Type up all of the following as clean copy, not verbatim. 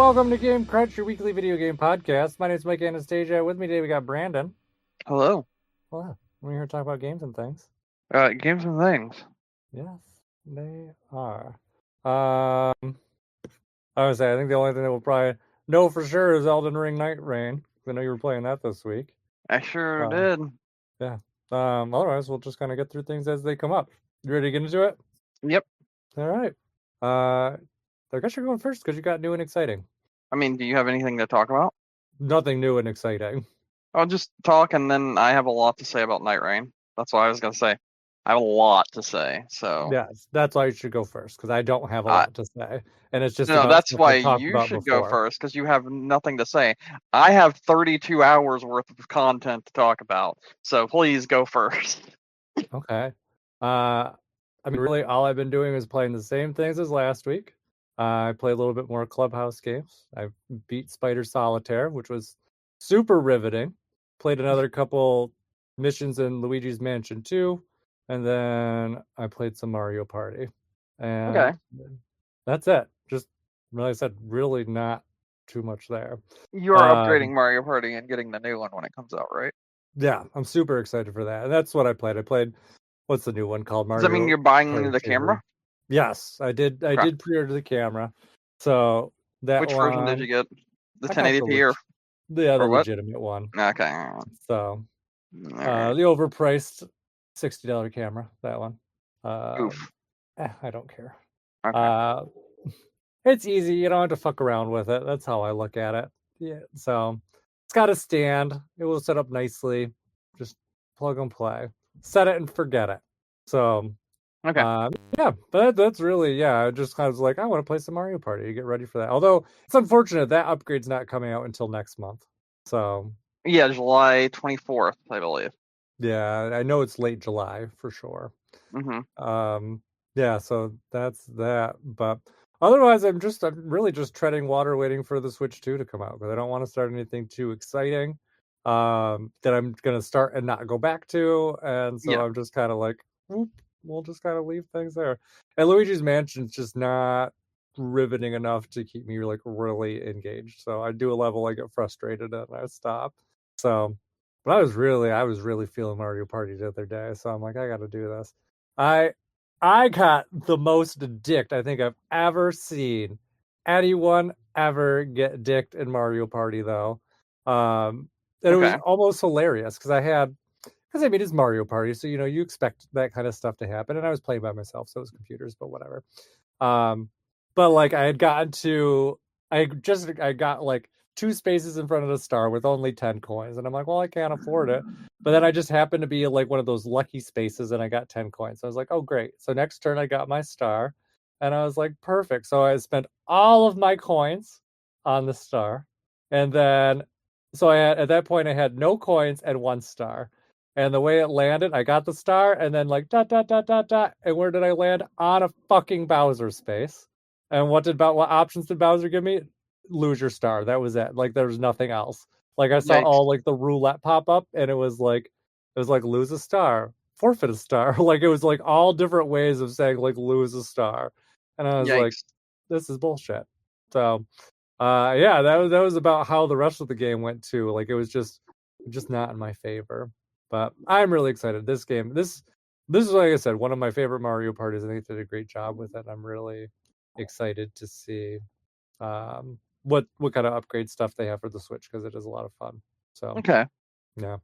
Welcome to Game Crunch, your weekly video game podcast. My name is Mike Anastasia. With me today we got Brandon. Hello. Hello. We're here to talk about games and things. Games and things. Yes, they are. I would say I think the only thing that we'll probably know for sure is Elden Ring Nightreign. I know you were playing that this week. I sure did. Yeah. Otherwise we'll just kind of get through things as they come up. You ready to get into it? Yep. All right. I guess you're going first because you got new and exciting. I mean, do you have anything to talk about? Nothing new and exciting. I'll just talk, and then I have a lot to say about Nightreign. That's what I was gonna say. I have a lot to say. So yes, that's why you should go first because I don't have a lot to say, and it's just no, about that's stuff why I talked you about should before. go first because you have nothing to say. I have 32 hours worth of content to talk about. So please go first. Okay. I mean, really, all I've been doing is playing the same things as last week. I play a little bit more Clubhouse games. I beat Spider Solitaire, which was super riveting. Played another couple missions in Luigi's Mansion 2, and then I played some Mario Party. And Okay. that's it. Just, like I said, really not too much there. You're upgrading Mario Party and getting the new one when it comes out, right? Yeah, I'm super excited for that. And that's what I played. I played, what's the new one called? Mario. Does that mean you're buying Party the 2. camera? Yes, I did. I did pre-order the camera. So that Which version did you get? The I got 1080p or the what? legitimate one. Okay. So Right. the overpriced $60 camera, that one. Oof. I don't care. Okay. It's easy. You don't have to fuck around with it. That's how I look at it. Yeah. So it's got a stand. It will set up nicely. Just plug and play. Set it and forget it. So Okay. yeah, but that's really, I just kind of was like, I want to play some Mario Party. Get ready for that. Although it's unfortunate that upgrade's not coming out until next month. So yeah, July 24th, I believe. Yeah, I know it's late July for sure. Mm-hmm. Yeah, so that's that. But otherwise, I'm really just treading water, waiting for the Switch 2 to come out because I don't want to start anything too exciting. That I'm gonna start and not go back to, and so I'm just kind of like, whoop, we'll just kind of leave things there. And Luigi's Mansion's just not riveting enough to keep me like really engaged. So I do a level, I get frustrated, and I stop. So, but I was really feeling Mario Party the other day. So I'm like, I got to do this. I got the most dicked I think I've ever seen anyone ever get dicked in Mario Party though. And it was almost hilarious because I mean, it's Mario Party, so you expect that kind of stuff to happen. And I was playing by myself, so it was computers, but whatever. But like I got like 2 spaces in front of the star with only 10 coins, and I'm like, well, I can't afford it. But then I just happened to be like one of those lucky spaces, and I got 10 coins. So I was like, oh great. So next turn I got my star, and I was like, perfect. So I spent all of my coins on the star, and then at that point I had no coins and 1 star. And the way it landed, I got the star, and then like dot dot dot dot dot. And where did I land? On a fucking Bowser space. And what options did Bowser give me? Lose your star. That was it. Like there was nothing else. Like I saw all like the roulette pop up, and it was like lose a star, forfeit a star. Like it was like all different ways of saying like lose a star. And I was like, this is bullshit. So yeah, that was about how the rest of the game went too. Like it was just not in my favor. But I'm really excited. This game, this is like I said, one of my favorite Mario parties. I think they did a great job with it. I'm really excited to see what kind of upgrade stuff they have for the Switch because it is a lot of fun. So yeah.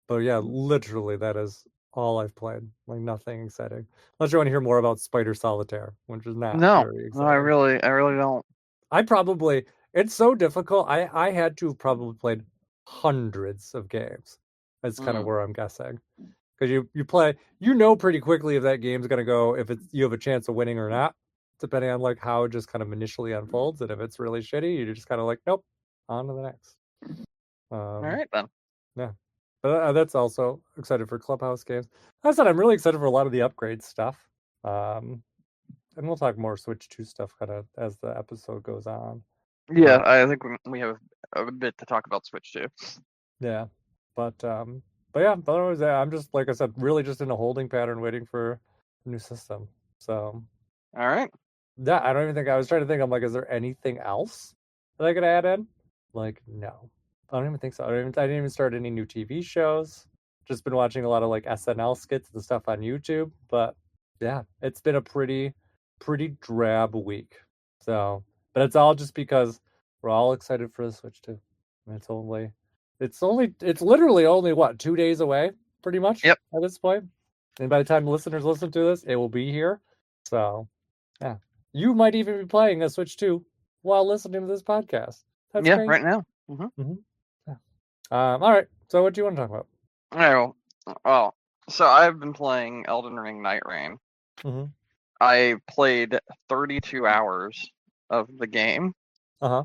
But yeah, literally that is all I've played. Like nothing exciting. Unless you want to hear more about Spider Solitaire, which is not very exciting. No, I really don't. It's so difficult. I had to have probably played hundreds of games. That's kind of where I'm guessing. Because you play, pretty quickly if that game's gonna go, if you have a chance of winning or not, depending on like how it just kind of initially unfolds. And if it's really shitty, you're just kind of like, nope, on to the next. All right then. Yeah, but that's also excited for Clubhouse games. I said I'm really excited for a lot of the upgrade stuff. And we'll talk more Switch 2 stuff kind of as the episode goes on. Yeah, I think we have a bit to talk about Switch 2. Yeah, but yeah, but otherwise, I'm just like I said, really just in a holding pattern, waiting for a new system. So, all right. That I don't even think I was trying to think. I'm like, is there anything else that I could add in? Like, no, I don't even think so. I didn't even start any new TV shows. Just been watching a lot of like SNL skits and stuff on YouTube. But yeah, it's been a pretty drab week. So, but it's all just because we're all excited for the Switch 2. And it's literally only what, 2 days away, pretty much Yep. at this point. And by the time listeners listen to this, it will be here. So, yeah. You might even be playing a Switch 2 while listening to this podcast. That's Yeah, crazy. right now. Mm-hmm. Hmm. Yeah. All right. So, what do you want to talk about? Oh, well, so I've been playing Elden Ring Nightreign. Mm-hmm. I played 32 hours of the game. Uh-huh.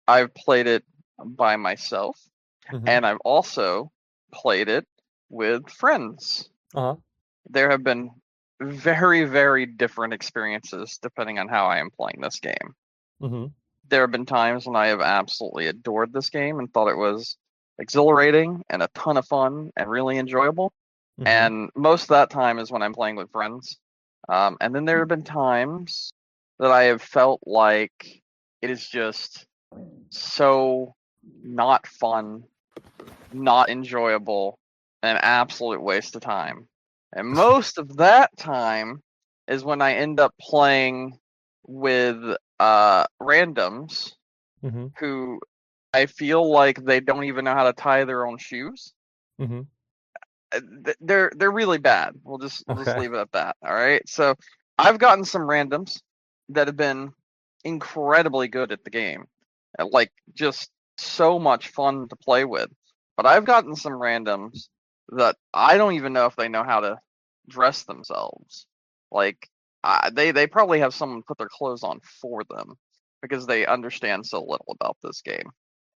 I've played it by myself, Mm-hmm. and I've also played it with friends. Uh-huh. There have been very, very different experiences depending on how I am playing this game. Mm-hmm. There have been times when I have absolutely adored this game and thought it was exhilarating and a ton of fun and really enjoyable. Mm-hmm. And most of that time is when I'm playing with friends. And then there have been times that I have felt like it is just so not fun, not enjoyable, an absolute waste of time. And most of that time is when I end up playing with randoms Mm-hmm. who I feel like they don't even know how to tie their own shoes. Mm-hmm. They're really bad. We'll just Okay. leave it at that. All right. So I've gotten some randoms that have been incredibly good at the game, like just so much fun to play with. But I've gotten some randoms that I don't even know if they know how to dress themselves. Like they probably have someone put their clothes on for them because they understand so little about this game.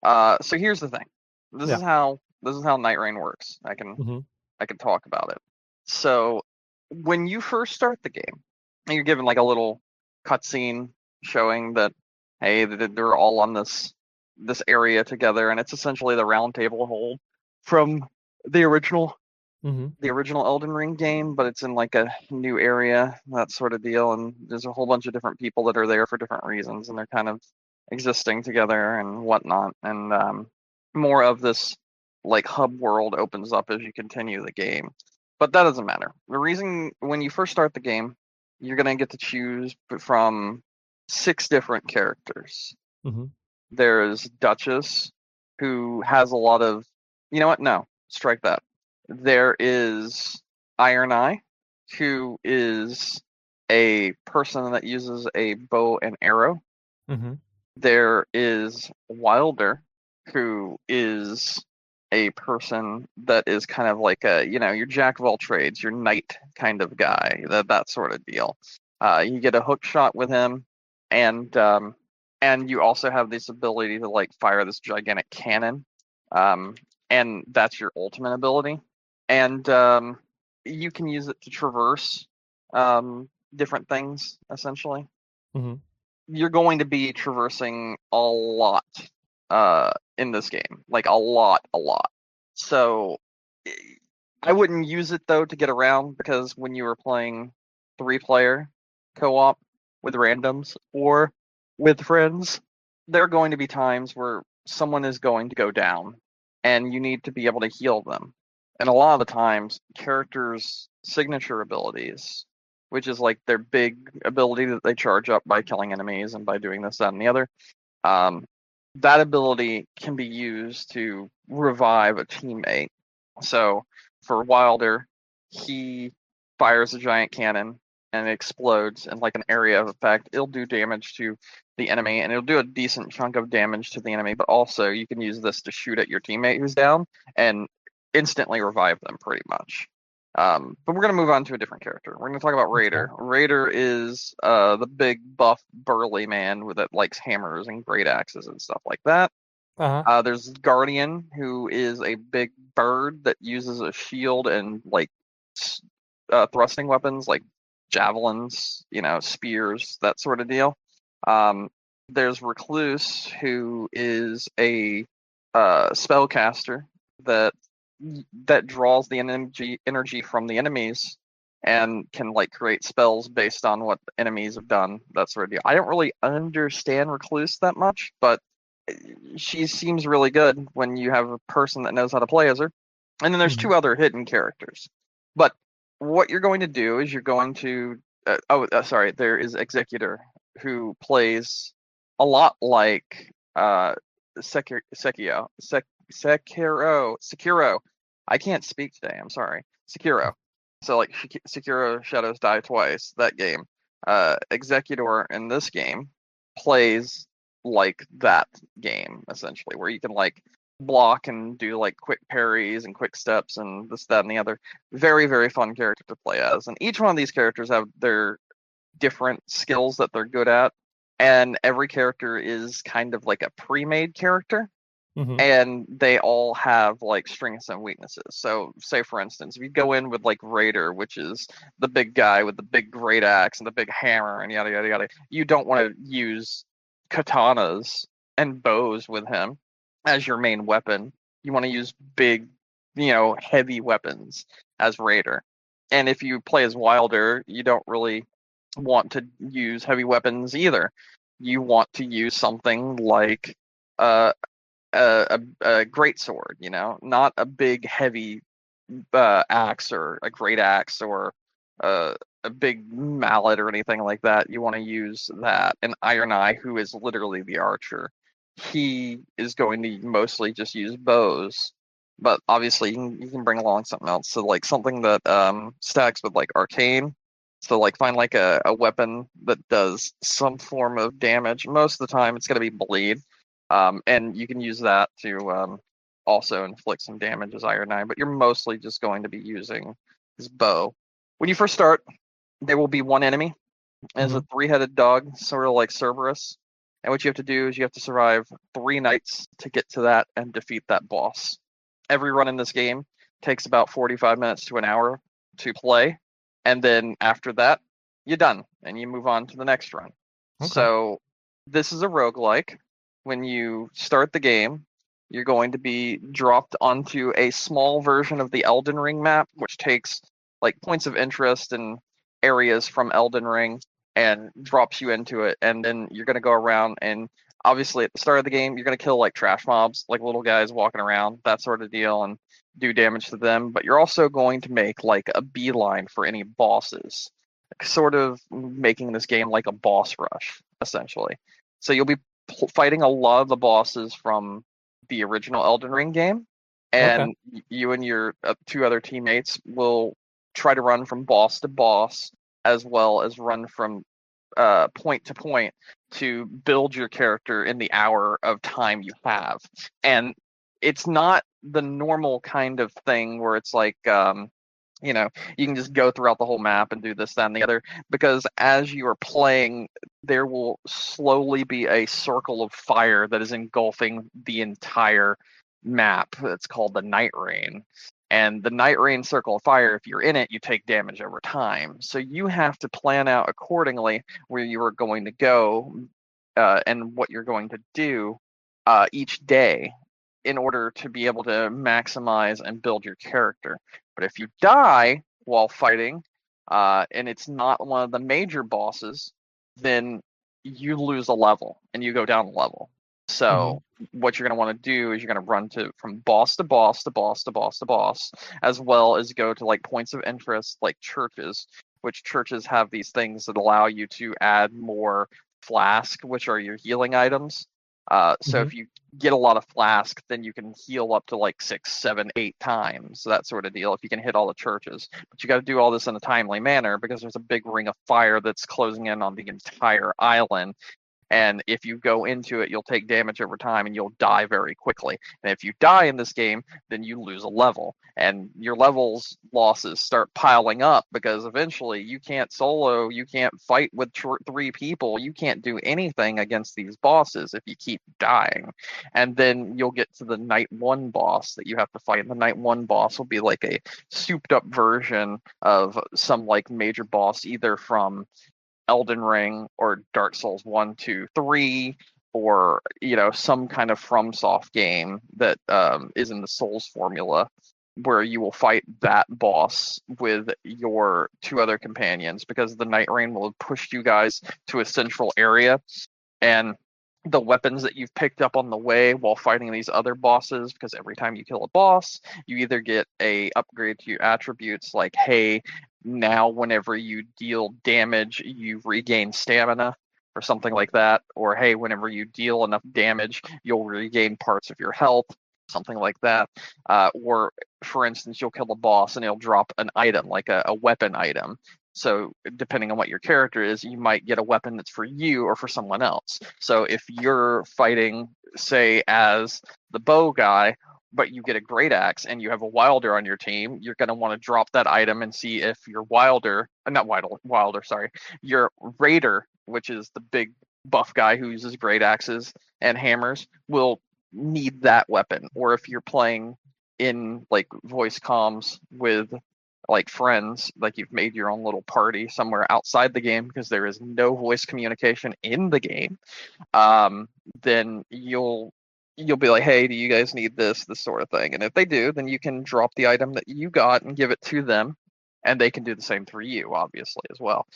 So here's the thing. This Yeah. is how this is how Night Rain works. Mm-hmm. I can talk about it. So when you first start the game, and you're given like a little cutscene showing that hey, they're all on this area together, and it's essentially the round table hold from the original Mm-hmm. the original Elden Ring game, but it's in like a new area, that sort of deal. And there's a whole bunch of different people that are there for different reasons, and they're kind of existing together and whatnot. And more of this like hub world opens up as you continue the game. But that doesn't matter. The reason when you first start the game, you're gonna get to choose from 6 different characters. Mm-hmm. There's Duchess, who has a lot of. You know what? No, strike that. There is Iron Eye, who is a person that uses a bow and arrow. Mm-hmm. There is Wilder, who is a person that is kind of like your jack of all trades, your knight kind of guy, that sort of deal. You get a hook shot with him, and you also have this ability to like fire this gigantic cannon, and that's your ultimate ability. And you can use it to traverse different things essentially. Mm-hmm. You're going to be traversing a lot in this game, like a lot. So I wouldn't use it though to get around because when you were playing 3-player co-op with randoms or with friends, there are going to be times where someone is going to go down and you need to be able to heal them. And a lot of the times, characters' signature abilities, which is like their big ability that they charge up by killing enemies and by doing this, that, and the other, um, that ability can be used to revive a teammate. So for Wilder, he fires a giant cannon and it explodes in like an area of effect. It'll do damage to the enemy and it'll do a decent chunk of damage to the enemy, but also you can use this to shoot at your teammate who's down and instantly revive them pretty much. But we're going to move on to a different character. We're going to talk about Raider. Raider is the big buff burly man that likes hammers and great axes and stuff like that. Uh-huh. There's Guardian, who is a big bird that uses a shield and like thrusting weapons like javelins, spears, that sort of deal. There's Recluse, who is a spellcaster that draws the energy from the enemies and can like create spells based on what the enemies have done, that sort of deal. I don't really understand Recluse that much, but she seems really good when you have a person that knows how to play as her. And then there's Mhm. two other hidden characters. But what you're going to do is you're going to sorry, there is Executor, who plays a lot like Sekiro. I can't speak today. I'm sorry. Sekiro. So like Sekiro Shadows Die Twice, that game. Executor in this game plays like that game essentially, where you can like block and do like quick parries and quick steps and this, that, and the other. Very, very fun character to play as. And each one of these characters have their different skills that they're good at. And every character is kind of like a pre-made character. Mhm. And they all have like strengths and weaknesses. So, say for instance, if you go in with like Raider, which is the big guy with the big great axe and the big hammer and yada yada yada, you don't want to use katanas and bows with him as your main weapon. You want to use big, heavy weapons as Raider. And if you play as Wilder, you don't really want to use heavy weapons either. You want to use something like uh, a great sword, not a big heavy axe or a great axe or a big mallet or anything like that. You want to use that. And Iron Eye, who is literally the archer, he is going to mostly just use bows. But obviously, you can bring along something else. So like something that stacks with like arcane. So like find like a weapon that does some form of damage. Most of the time, it's going to be bleed. And you can use that to also inflict some damage as Iron Eye, but you're mostly just going to be using his bow. When you first start, there will be one enemy as a Mhm. three-headed dog, sort of like Cerberus. And what you have to do is you have to survive 3 nights to get to that and defeat that boss. Every run in this game takes about 45 minutes to an hour to play, and then after that, you're done and you move on to the next run. Okay. So this is a roguelike. When you start the game, you're going to be dropped onto a small version of the Elden Ring map, which takes like points of interest and areas from Elden Ring and drops you into it. And then you're going to go around and obviously at the start of the game, you're going to kill like trash mobs, like little guys walking around, that sort of deal, and do damage to them. But you're also going to make like a beeline for any bosses, sort of making this game like a boss rush, essentially. So you'll be fighting a lot of the bosses from the original Elden Ring game, Okay. and you and your two other teammates will try to run from boss to boss, as well as run from point to point to build your character in the hour of time you have. And it's not the normal kind of thing where it's like you can just go throughout the whole map and do this, that, and the other, because as you are playing, there will slowly be a circle of fire that is engulfing the entire map. It's called the Nightreign. And the Nightreign circle of fire, if you're in it, you take damage over time. So you have to plan out accordingly where you are going to go and what you're going to do each day in order to be able to maximize and build your character. But if you die while fighting, and it's not one of the major bosses, then you lose a level and you go down a level. Mhm. So what you're going to want to do is you're going to run from boss to boss to boss to boss to boss, as well as go to like points of interest like churches, which churches have these things that allow you to add more flask, which are your healing items. So Mhm. if you get a lot of flask, then you can heal up to like 6, 7, 8 times, that sort of deal, if you can hit all the churches. But you got to do all this in a timely manner because there's a big ring of fire that's closing in on the entire island. And if you go into it, you'll take damage over time and you'll die very quickly. And if you die in this game, then you lose a level. And your levels losses start piling up because eventually you can't solo, you can't fight with 3 people, you can't do anything against these bosses if you keep dying. And then you'll get to the night one boss that you have to fight. And the night one boss will be like a souped up version of some like major boss, either from Elden Ring or Dark Souls 1, 2, 3, or some kind of FromSoft game that is in the Souls formula. where you will fight that boss with your 2 other companions, because the Nightreign will push you guys to a central area, and the weapons that you've picked up on the way while fighting these other bosses, because every time you kill a boss, you either get a upgrade to your attributes, like, hey, now whenever you deal damage, you regain stamina, or something like that, or hey, whenever you deal enough damage, you'll regain parts of your health, something like that. Or, for instance, you'll kill a boss and it'll drop an item, like a weapon item. So depending on what your character is, you might get a weapon that's for you or for someone else. So if you're fighting, say, as the bow guy, but you get a great axe and you have a wilder on your team, you're going to want to drop that item and see if your your raider, which is the big buff guy who uses great axes and hammers, will need that weapon. Or if you're playing in like voice comms with like friends, like you've made your own little party somewhere outside the game because there is no voice communication in the game, then you'll be like, hey, do you guys need this sort of thing? And if they do, then you can drop the item that you got and give it to them, and they can do the same for you, obviously, as well.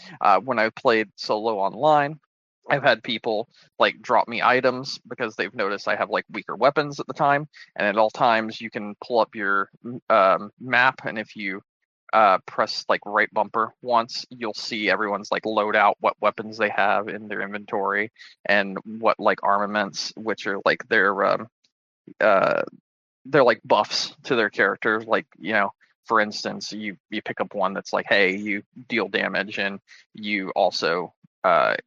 When I played solo online, I've had people like drop me items because they've noticed I have like weaker weapons at the time, and at all times you can pull up your map, and if you press like right bumper once, you'll see everyone's like load out what weapons they have in their inventory and what like armaments, which are like they're like buffs to their characters. Like, for instance, you pick up one that's like, hey, you deal damage and you also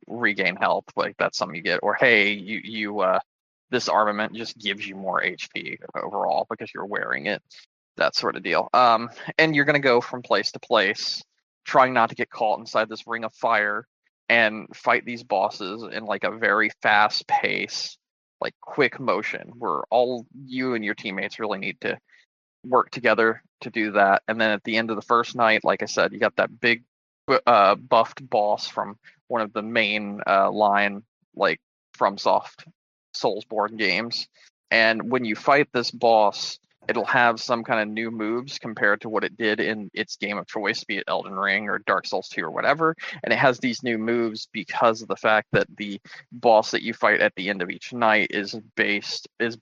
regain health. Like that's something you get. Or hey, you this armament just gives you more HP overall because you're wearing it. That sort of deal. And you're gonna go from place to place, trying not to get caught inside this ring of fire, and fight these bosses in like a very fast pace, like quick motion, where all you and your teammates really need to work together to do that. And then at the end of the first night, like I said, you got that big buffed boss from one of the main line, like FromSoft Soulsborne games. And when you fight this boss, it'll have some kind of new moves compared to what it did in its game of choice, be it Elden Ring or Dark Souls 2 or whatever. And it has these new moves because of the fact that the boss that you fight at the end of each night is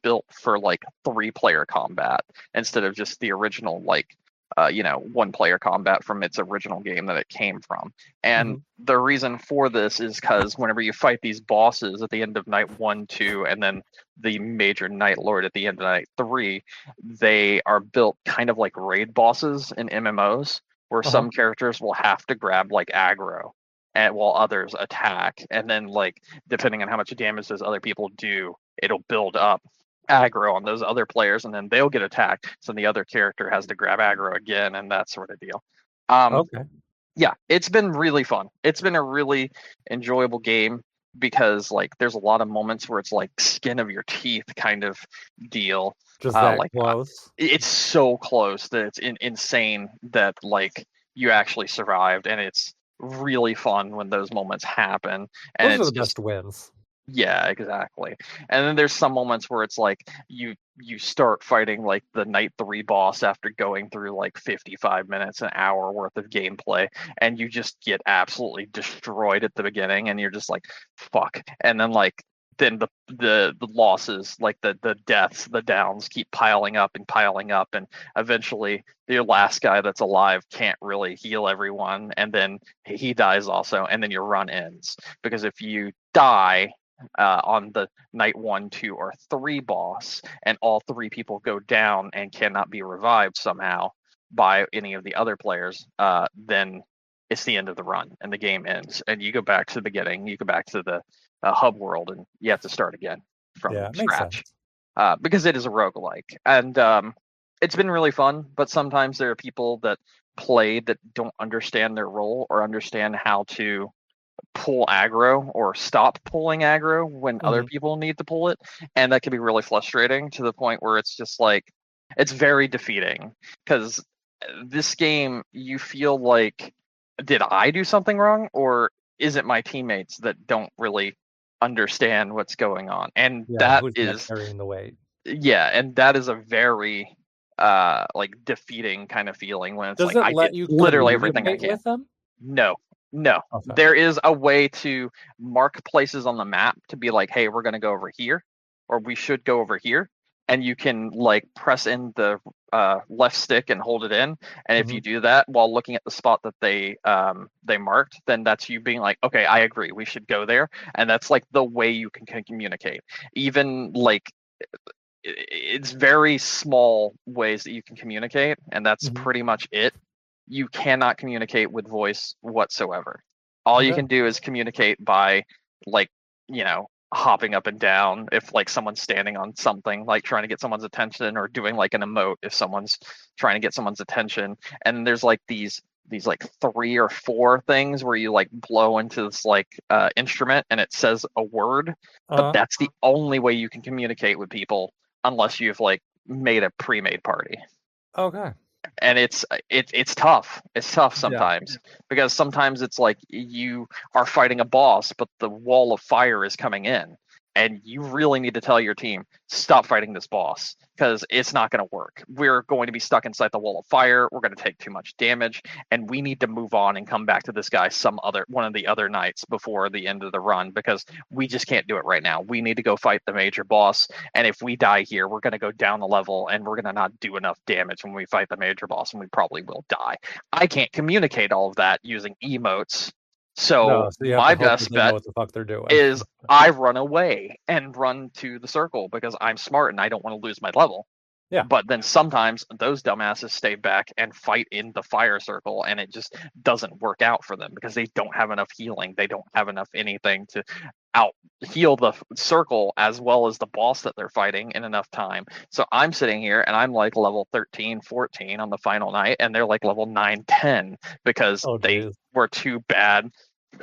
built for like 3-player combat instead of just the original like 1-player combat from its original game that it came from. And the reason for this is because whenever you fight these bosses at the end of night 1, 2, and then the major Night Lord at the end of night 3, they are built kind of like raid bosses in MMOs, where some characters will have to grab like aggro, and while others attack. And then like depending on how much damage those other people do, it'll build up aggro on those other players, and then they'll get attacked, so the other character has to grab aggro again, and that sort of deal. Yeah, it's been really fun. It's been a really enjoyable game because like there's a lot of moments where it's like skin of your teeth kind of deal. Just that like close. It's so close that it's insane that like you actually survived, and it's really fun when those moments happen. And Those are it's the best wins. Yeah, exactly. And then there's some moments where it's like you start fighting like the night 3 boss after going through like 55 minutes, an hour worth of gameplay, and you just get absolutely destroyed at the beginning, and you're just like, fuck. And then like the losses, like the deaths, the downs keep piling up, and eventually your last guy that's alive can't really heal everyone, and then he dies also, and then your run ends. Because if you die on the night 1, 2, or 3 boss, and all 3 people go down and cannot be revived somehow by any of the other players, then it's the end of the run and the game ends, and you go back to the beginning. You go back to the hub world, and you have to start again from scratch. Because it is a roguelike, and it's been really fun. But sometimes there are people that play that don't understand their role or understand how to pull aggro or stop pulling aggro when other people need to pull it, and that can be really frustrating to the point where it's just like it's very defeating. Because this game, you feel like, did I do something wrong, or is it my teammates that don't really understand what's going on? And that who's is carrying the weight. Yeah, and that is a very like defeating kind of feeling when it's Does like it I did let you literally everything I communicate can. with them? No, no. Okay. There is a way to mark places on the map to be like, hey, we're going to go over here, or we should go over here. And you can like press in the left stick and hold it in. And if you Mhm. do that while looking at the spot that they marked, then that's you being like, okay, I agree, we should go there. And that's like the way you can communicate. Even like it's very small ways that you can communicate, and that's Mhm. pretty much it. You cannot communicate with voice whatsoever. All you Okay. can do is communicate by like, hopping up and down if like someone's standing on something, like trying to get someone's attention, or doing like an emote if someone's trying to get someone's attention. And there's like these like 3 or 4 things where you like blow into this like instrument and it says a word, but Uh-huh. that's the only way you can communicate with people unless you've like made a pre-made party. Okay. And it's tough. It's tough Yeah. sometimes because sometimes it's like you are fighting a boss, but the wall of fire is coming in, and you really need to tell your team, stop fighting this boss because it's not going to work. We're going to be stuck inside the wall of fire. We're going to take too much damage, and we need to move on and come back to this guy one of the other nights before the end of the run, because we just can't do it right now. We need to go fight the major boss, and if we die here, we're going to go down the level and we're going to not do enough damage when we fight the major boss, and we probably will die. I can't communicate all of that using emotes. So No, so you have to my hope that best they know bet what the fuck they're doing. is I run away and run to the circle because I'm smart and I don't want to lose my level. Yeah. But then sometimes those dumbasses stay back and fight in the fire circle, and it just doesn't work out for them because they don't have enough healing. They don't have enough anything to out heal the circle as well as the boss that they're fighting in enough time. So I'm sitting here and I'm like level 13, 14 on the final night, and they're like level 9, 10 because Oh they geez. were too bad.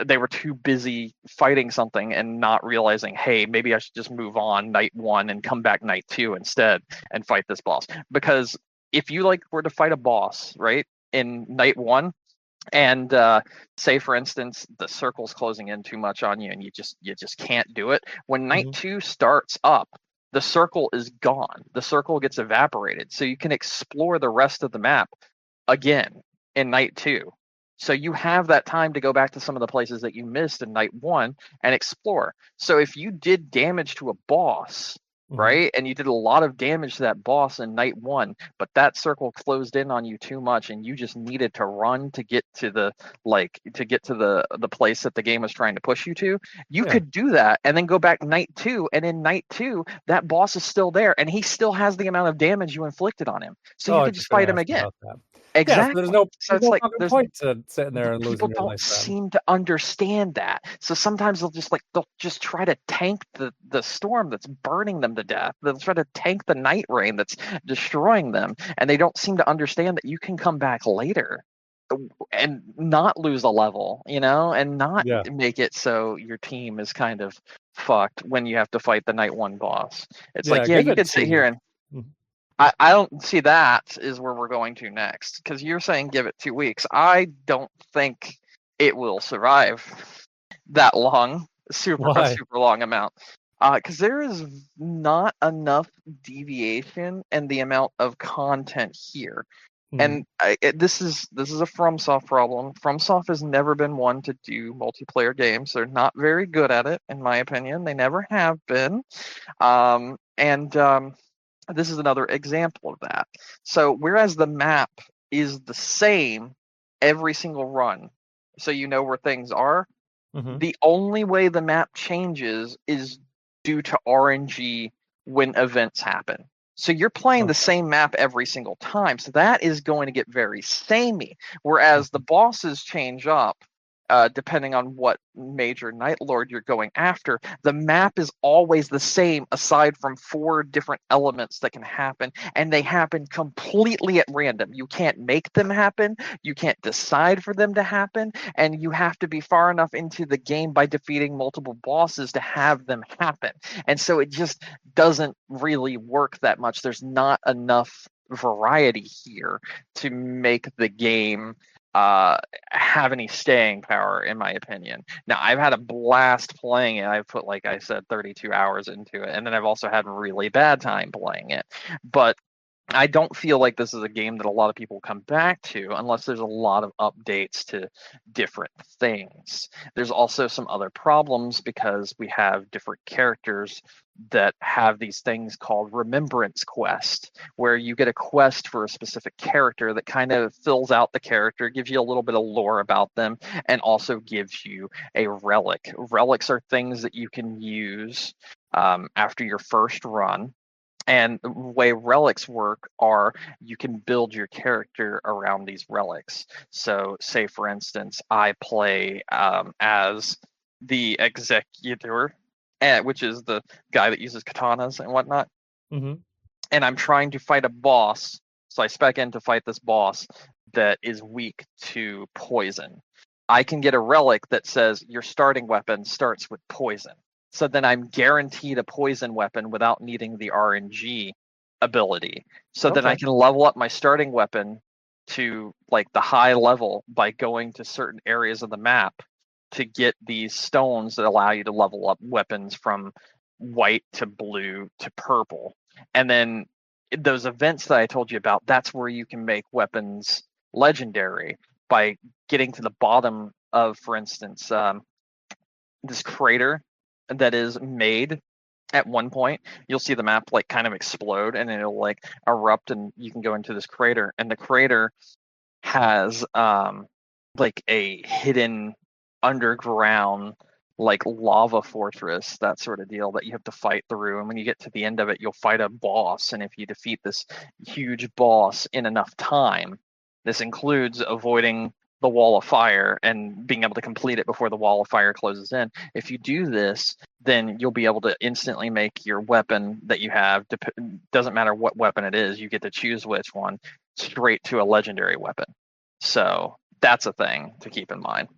They were too busy fighting something and not realizing, hey, maybe I should just move on night 1 and come back night 2 instead and fight this boss. Because if you like were to fight a boss, right, in night 1, and say for instance the circle's closing in too much on you and you just can't do it, when night Mhm. 2 starts up, the circle is gone, the circle gets evaporated, so you can explore the rest of the map again in night 2. So you have that time to go back to some of the places that you missed in night 1 and explore. So if you did damage to a boss, Mhm. right, and you did a lot of damage to that boss in night 1, but that circle closed in on you too much and you just needed to run to get to the place that the game was trying to push you to, you Yeah. could do that and then go back night 2, and in night 2 that boss is still there and he still has the amount of damage you inflicted on him, so Oh, you I was could just just gonna fight him ask again. about that. Yeah, so there's Exactly. no So there's it's no like fucking point to sitting there and losing people your don't life then. seem to understand that. So sometimes they'll just try to tank the storm that's burning them to death. They'll try to tank the night rain that's destroying them, and they don't seem to understand that you can come back later and not lose a level, and not Yeah. make it so your team is kind of fucked when you have to fight the night 1 boss. It's like, Yeah, yeah, give you it could sit 2 here weeks. and Mhm. I don't see that is where we're going to next, because you're saying give it 2 weeks. I don't think it will survive that long, a Why? super long amount, because there is not enough deviation and the amount of content here. Mhm. And this is a FromSoft problem. FromSoft has never been one to do multiplayer games. They're not very good at it, in my opinion. They never have been. And this is another example of that. So whereas the map is the same every single run, so you know where things are, Mhm. the only way the map changes is due to RNG when events happen. So you're playing the Okay. same map every single time. So that is going to get very samey. Whereas the Mhm. bosses change up depending on what major Night Lord you're going after. The map is always the same aside from 4 different elements that can happen, and they happen completely at random. You can't make them happen. You can't decide for them to happen, and you have to be far enough into the game by defeating multiple bosses to have them happen. And so it just doesn't really work that much. There's not enough variety here to make the game uh have any staying power, in my opinion. Now, I've had a blast playing it. I've put, like I said, 32 hours into it, and then I've also had a really bad time playing it. But I don't feel like this is a game that a lot of people come back to unless there's a lot of updates to different things. There's also some other problems because we have different characters that have these things called remembrance quest, where you get a quest for a specific character that kind of fills out the character, gives you a little bit of lore about them, and also gives you a relic. Relics are things that you can use after your first run. And the way relics work are you can build your character around these relics. So, say for instance, I play as the executor, which is the guy that uses katanas and whatnot, Mm-hmm. and I'm trying to fight a boss. So I spec in to fight this boss that is weak to poison. I can get a relic that says your starting weapon starts with poison. So then I'm guaranteed a poison weapon without needing the RNG ability. So then I Okay. can level up my starting weapon to like the high level by going to certain areas of the map to get these stones that allow you to level up weapons from white to blue to purple. And then those events that I told you about, that's where you can make weapons legendary by getting to the bottom of, for instance, this crater that is made at one point. You'll see the map like kind of explode and it'll like erupt and you can go into this crater. And the crater has like a hidden underground like lava fortress, that sort of deal that you have to fight through. And when you get to the end of it, you'll fight a boss. And if you defeat this huge boss in enough time, this includes avoiding the wall of fire and being able to complete it before the wall of fire closes in. If you do this, then you'll be able to instantly make your weapon that you have, doesn't matter what weapon it is, you get to choose which one, straight to a legendary weapon. So that's a thing to keep in mind.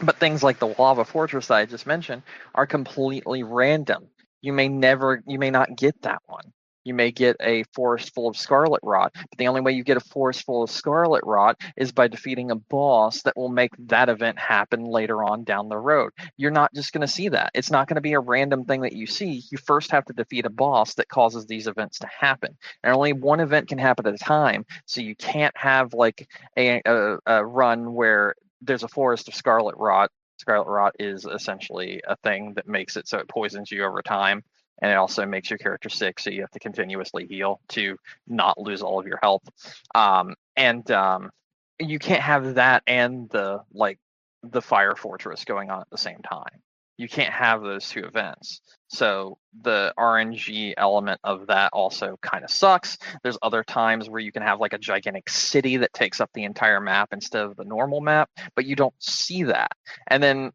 But things like the lava fortress that I just mentioned are completely random. You may not get that one. You may get a forest full of scarlet rot, but the only way you get a forest full of scarlet rot is by defeating a boss that will make that event happen later on down the road. You're not just going to see that. It's not going to be a random thing that you see. You first have to defeat a boss that causes these events to happen. And only one event can happen at a time, so you can't have like a run where there's a forest of scarlet rot. Scarlet rot is essentially a thing that makes it so it poisons you over time, and it also makes your character sick, so you have to continuously heal to not lose all of your health. And you can't have that and the fire fortress going on at the same time. You can't have those two events. So the RNG element of that also kind of sucks. There's other times where you can have like a gigantic city that takes up the entire map instead of the normal map, but you don't see that. And then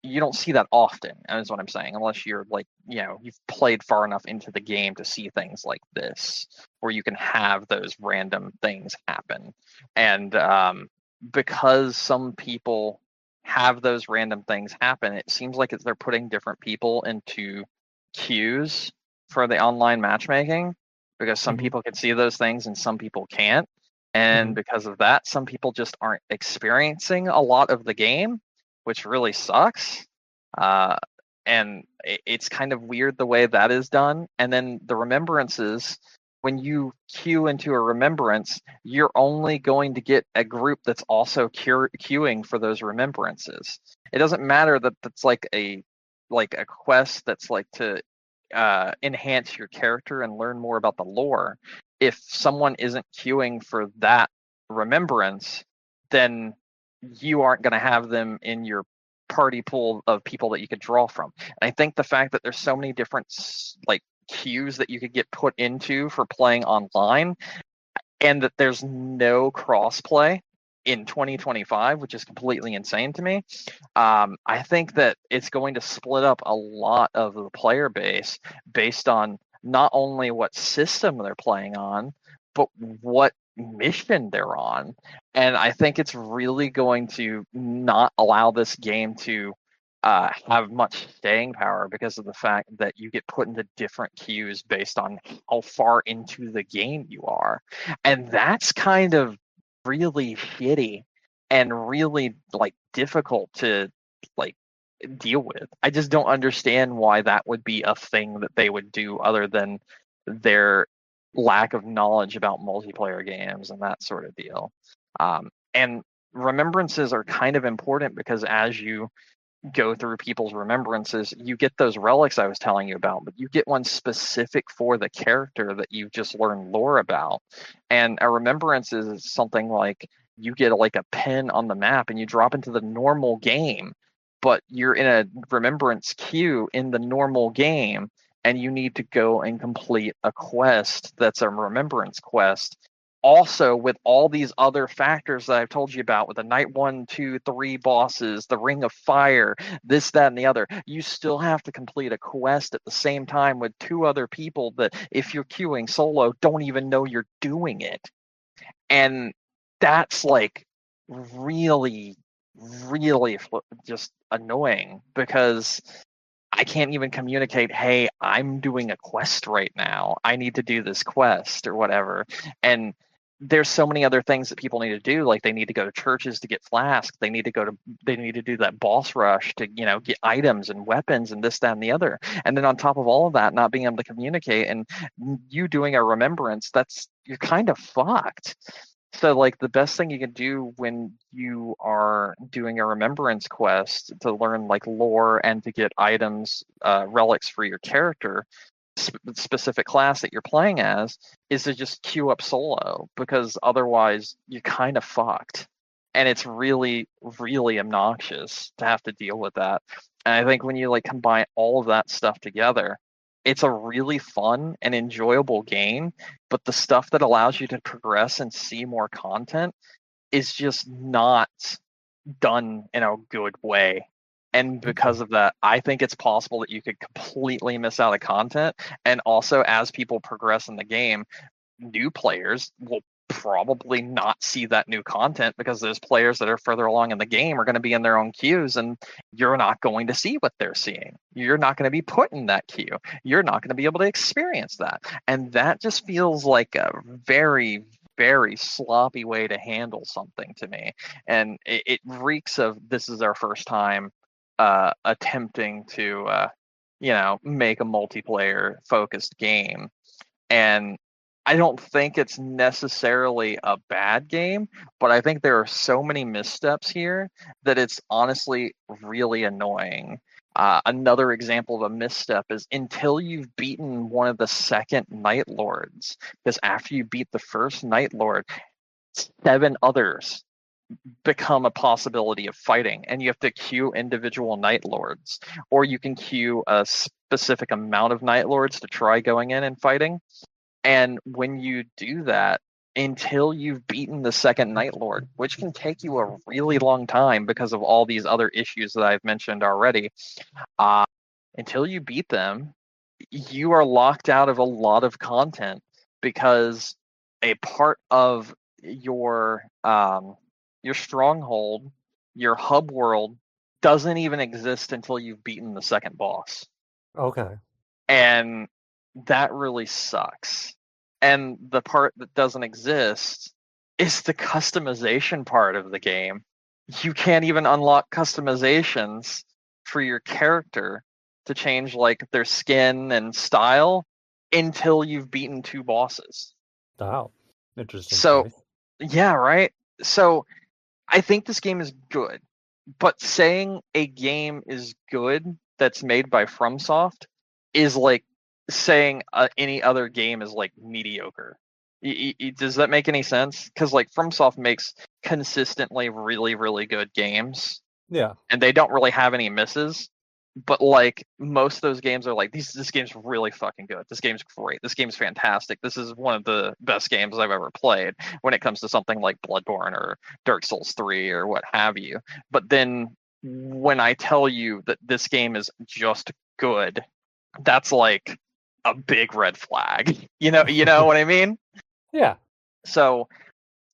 you don't see that often, is what I'm saying, unless you're like, you've played far enough into the game to see things like this, where you can have those random things happen. And because some people have those random things happen, it seems like they're putting different people into queues for the online matchmaking, because some Mm-hmm. people can see those things and some people can't. And Mm-hmm. because of that, some people just aren't experiencing a lot of the game, which really sucks. And it's kind of weird the way that is done. And then the remembrances, when you queue into a remembrance, you're only going to get a group that's also queuing for those remembrances. It doesn't matter that that's like a quest that's like to enhance your character and learn more about the lore. If someone isn't queuing for that remembrance, then you aren't going to have them in your party pool of people that you could draw from. And I think the fact that there's so many different like queues that you could get put into for playing online, and that there's no crossplay in 2025, which is completely insane to me. I think that it's going to split up a lot of the player base based on not only what system they're playing on, but what mission they're on. And I think it's really going to not allow this game to have much staying power because of the fact that you get put into different queues based on how far into the game you are. And that's kind of really shitty and really like difficult to like deal with. I just don't understand why that would be a thing that they would do other than their lack of knowledge about multiplayer games and that sort of deal. And remembrances are kind of important because as you go through people's remembrances, you get those relics I was telling you about, but you get one specific for the character that you've just learned lore about. And a remembrance is something like you get like a pin on the map and you drop into the normal game, but you're in a remembrance queue in the normal game and you need to go and complete a quest that's a remembrance quest. Also, with all these other factors that I've told you about, with the night 1, 2, 3 bosses, the Ring of Fire, this, that, and the other, you still have to complete a quest at the same time with 2 other people that, if you're queuing solo, don't even know you're doing it. And that's like really, really just annoying because I can't even communicate, hey, I'm doing a quest right now. I need to do this quest or whatever. And there's so many other things that people need to do. Like they need to go to churches to get flasks. They need to do that boss rush to, get items and weapons and this, that, and the other. And then on top of all of that, not being able to communicate and you doing a remembrance, you're kind of fucked. So like the best thing you can do when you are doing a remembrance quest to learn like lore and to get items, relics for your character, specific class that you're playing as, is to just queue up solo, because otherwise you're kind of fucked. And it's really, really obnoxious to have to deal with that. And I think when you like combine all of that stuff together, it's a really fun and enjoyable game, but the stuff that allows you to progress and see more content is just not done in a good way. And because of that, I think it's possible that you could completely miss out on content. And also, as people progress in the game, new players will probably not see that new content because those players that are further along in the game are going to be in their own queues and you're not going to see what they're seeing. You're not going to be put in that queue. You're not going to be able to experience that. And that just feels like a very, very sloppy way to handle something to me. And it reeks of, this is our first time attempting to make a multiplayer focused game. And I don't think it's necessarily a bad game, but I think there are so many missteps here that it's honestly really annoying. Another example of a misstep is until you've beaten one of the second Night Lords, because after you beat the first Night Lord, 7 others become a possibility of fighting, and you have to queue individual Night Lords, or you can queue a specific amount of Night Lords to try going in and fighting. And when you do that, until you've beaten the second Night Lord, which can take you a really long time because of all these other issues that I've mentioned already, until you beat them, you are locked out of a lot of content because a part of your stronghold, your hub world, doesn't even exist until you've beaten the second boss. Okay. And that really sucks. And the part that doesn't exist is the customization part of the game. You can't even unlock customizations for your character to change like their skin and style until you've beaten 2 bosses. Wow. Interesting. So, choice. yeah, right? So, I think this game is good, but saying a game is good that's made by FromSoft is like saying any other game is like mediocre. Does that make any sense? Because like FromSoft makes consistently really, really good games, Yeah. and they don't really have any misses. But like most of those games are like, this game's really fucking good. This game's great. This game's fantastic. This is one of the best games I've ever played when it comes to something like Bloodborne or Dark Souls 3 or what have you. But then when I tell you that this game is just good, that's like a big red flag. You know what I mean? Yeah. So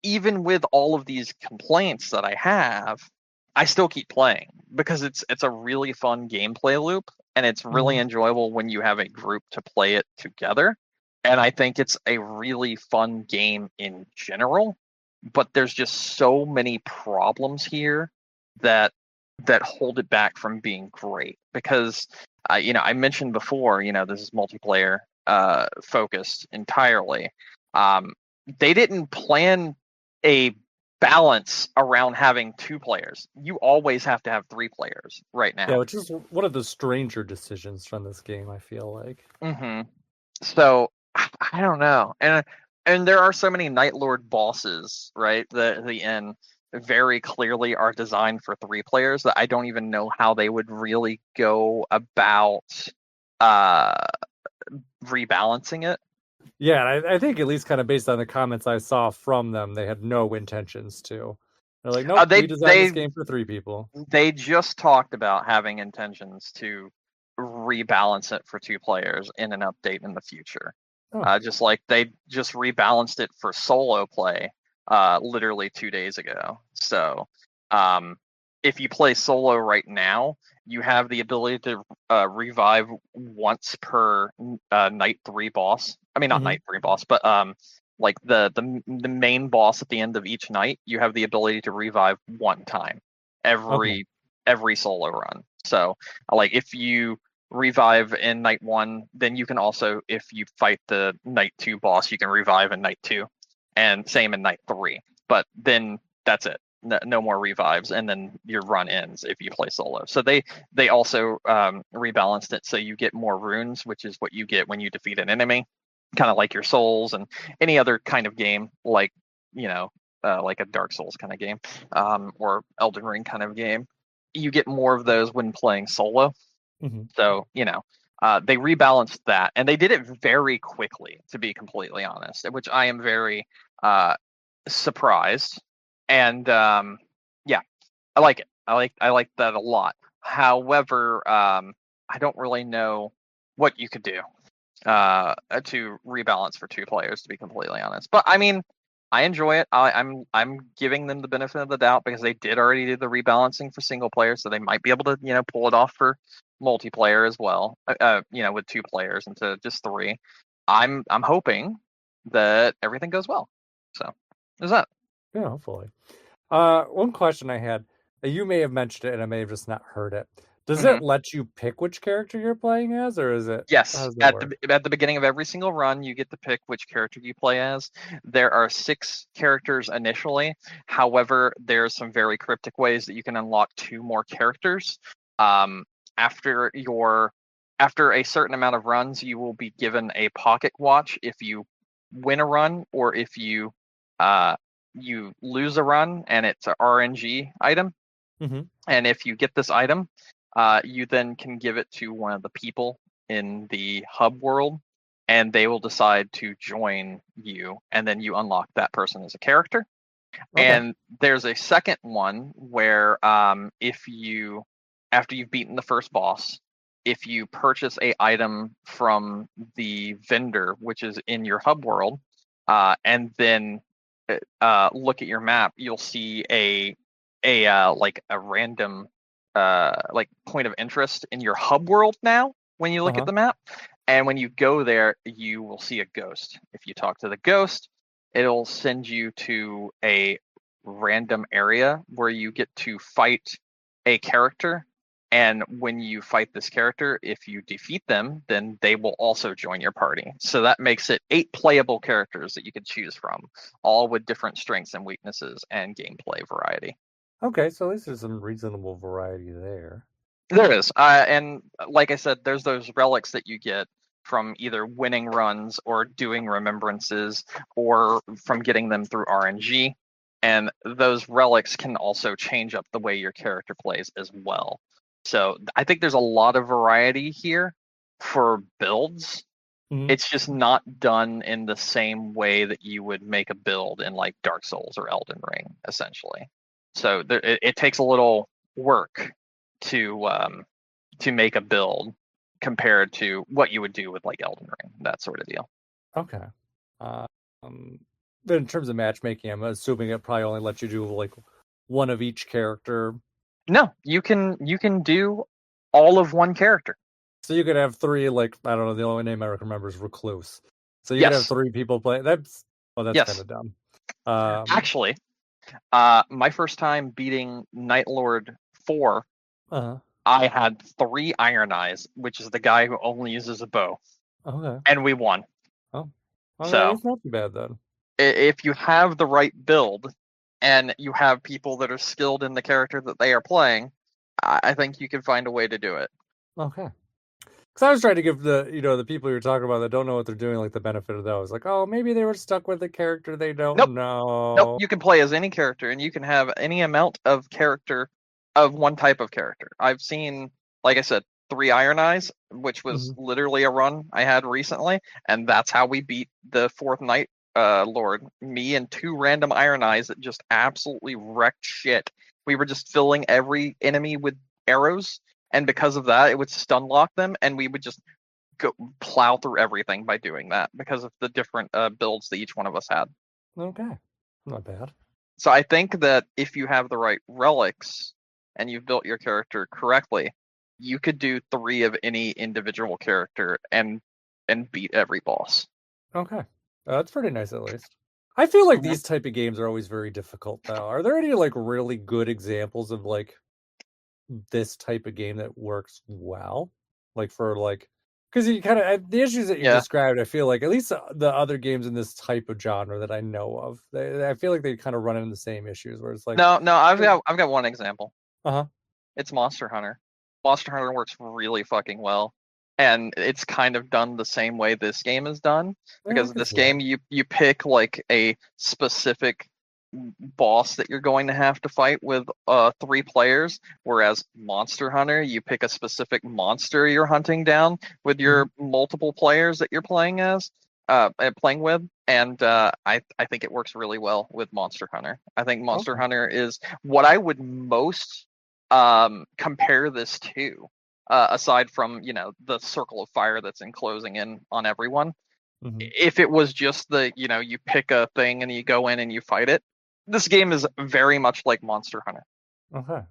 even with all of these complaints that I have, I still keep playing because it's a really fun gameplay loop, and it's really enjoyable when you have a group to play it together. And I think it's a really fun game in general, but there's just so many problems here that hold it back from being great. Because I mentioned before, this is multiplayer, focused entirely. They didn't plan a balance around having 2 players. You always have to have 3 players right Yeah, now. which is one of the stranger decisions from this game, I feel like. So I don't know, and there are so many Night Lord bosses, right? The inn very clearly are designed for 3 players that I don't even know how they would really go about uh rebalancing it. Yeah, and I think at least kind of based on the comments I saw from them, they had no intentions to. They're like, nope, They we designed this they game for 3 people. they just talked about having intentions to rebalance it for 2 players in an update in the future. Oh. Just like they just rebalanced it for solo play literally 2 days ago. So if you play solo right now, you have the ability to revive once per night 3 boss. I mean, not Mhm. night 3 boss, but like the main boss at the end of each night, you have the ability to revive 1 time Okay. every solo run. So like if you revive in night 1, then you can also, if you fight the night 2 boss, you can revive in night 2, and same in night 3. But then that's it. No more revives, and then your run ends if you play solo. So they also rebalanced it so you get more runes, which is what you get when you defeat an enemy, kind of like your souls and any other kind of game, like like a Dark Souls kind of game, or Elden Ring kind of game. You get more of those when playing solo. Mhm. So they rebalanced that, and they did it very quickly, to be completely honest, which I am very surprised. And yeah, I like it. I like that a lot. However, I don't really know what you could do to rebalance for 2 players, to be completely honest. But I mean, I enjoy it. I'm giving them the benefit of the doubt because they did already do the rebalancing for single player, so they might be able to pull it off for multiplayer as well. With 2 players instead of just 3. I'm hoping that everything goes well. So there's that. Yeah, hopefully. One question I had, you may have mentioned it and I may have just not heard it. Does Mhm. it let you pick which character you're playing as, or is it, how Yes, does that at work? the beginning of every single run, you get to pick which character you play as. There are 6 characters initially. However, there's some very cryptic ways that you can unlock 2 more characters. Um, after a certain amount of runs, you will be given a pocket watch if you win a run, or if you lose a run and it's a RNG item. Mhm. And if you get this item, you then can give it to one of the people in the hub world, and they will decide to join you, and then you unlock that person as a character. Okay. And there's a second one where if you, after you've beaten the first boss, if you purchase a item from the vendor, which is in your hub world, and then look at your map, you'll see like a random like point of interest in your hub world now when you look at Uh-huh. the map. And when you go there, you will see a ghost. If you talk to the ghost, it'll send you to a random area where you get to fight a character. And when you fight this character, if you defeat them, then they will also join your party. So that makes it 8 playable characters that you could choose from, all with different strengths and weaknesses and gameplay variety. Okay, so at least there's some reasonable variety there. There is, and like I said, there's those relics that you get from either winning runs or doing remembrances, or from getting them through RNG. And those relics can also change up the way your character plays as well. So I think there's a lot of variety here for builds. Mhm. It's just not done in the same way that you would make a build in like Dark Souls or Elden Ring, essentially. So it takes a little work to make a build compared to what you would do with like Elden Ring, that sort of deal. Okay. Um, but in terms of matchmaking, I'm assuming it probably only lets you do like one of each character. No, you can do all of one character. So you could have 3, like, I don't know, the only name I remember is Recluse. So you could have Yes, 3 people play. That's kind yes. of dumb. Um, Actually, my first time beating Night Lord 4, uh I had 3 Iron Eyes, which is the guy who only uses a bow. Okay. and we won. Oh. Okay, So it's not too bad then. if you have the right build and you have people that are skilled in the character that they are playing, I think you can find a way to do it. Okay. Because I was trying to give the people you're talking about that don't know what they're doing, like, the benefit of those. Like, oh, maybe they were stuck with a character they Nope. don't Nope. know. You can play as any character and you can have any amount of character of one type of character. I've seen, like I said, 3 Iron Eyes, which was Mhm. literally a run I had recently, and that's how we beat the 4th Night Lord. Me and 2 random Iron Eyes that just absolutely wrecked shit. We were just filling every enemy with arrows, and because of that, it would stun lock them, and we would just go plow through everything by doing that because of the different builds that each one of us had. Okay. Not bad. So I think that if you have the right relics and you've built your character correctly, you could do 3 of any individual character and beat every boss. Okay. That's pretty nice at least. I feel like Mhm. these type of games are always very difficult though. Are there any like really good examples of like this type of game that works well? Like for like because you kind of the issues that you Yeah. described, I feel like at least the other games in this type of genre that I know of, I feel like they kind of run into the same issues where it's like, No, no, I've got one example. uh-huh. It's Monster Hunter. Monster Hunter works really fucking well. And it's kind of done the same way this game is done. Yeah, I Because can this see that. game you pick like a specific boss that you're going to have to fight with 3 players, whereas Monster Hunter, you pick a specific monster you're hunting down with Mhm. your multiple players that you're playing as playing with. And I think it works really well with Monster Hunter. I think Monster Okay. Hunter is what I would most compare this to, aside from the circle of fire that's enclosing in on everyone. Mhm. If it was just the you pick a thing and you go in and you fight it, this game is very much like Monster Hunter. Okay.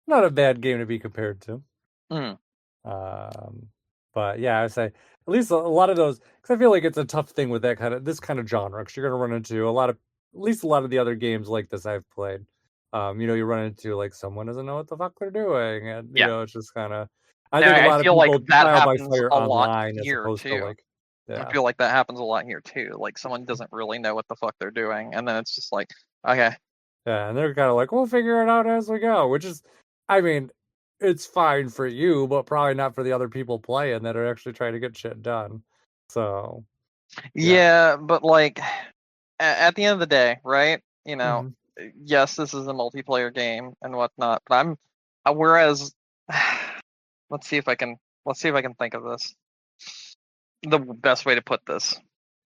Not a bad game to be compared to. Mm, Um, but yeah, I would say at least a lot of those because I feel like it's a tough thing with this kind of genre because you're gonna run into a lot of at least a lot of the other games like this I've played. You run into like someone doesn't know what the fuck they're doing, and yeah, it's just kind of. I and think a I lot of feel like people that trial by happens fire a lot online as here opposed to too. like, I yeah, feel like that happens a lot here too. Like someone doesn't really know what the fuck they're doing, and then it's just like, okay, yeah, and they're kind of like, we'll figure it out as we go, which is, I mean, it's fine for you, but probably not for the other people playing that are actually trying to get shit done. So, yeah. yeah, but like at the end of the day, right? Mhm. Yes, this is a multiplayer game and whatnot, but whereas, let's see if I can think of this. The best way to put this.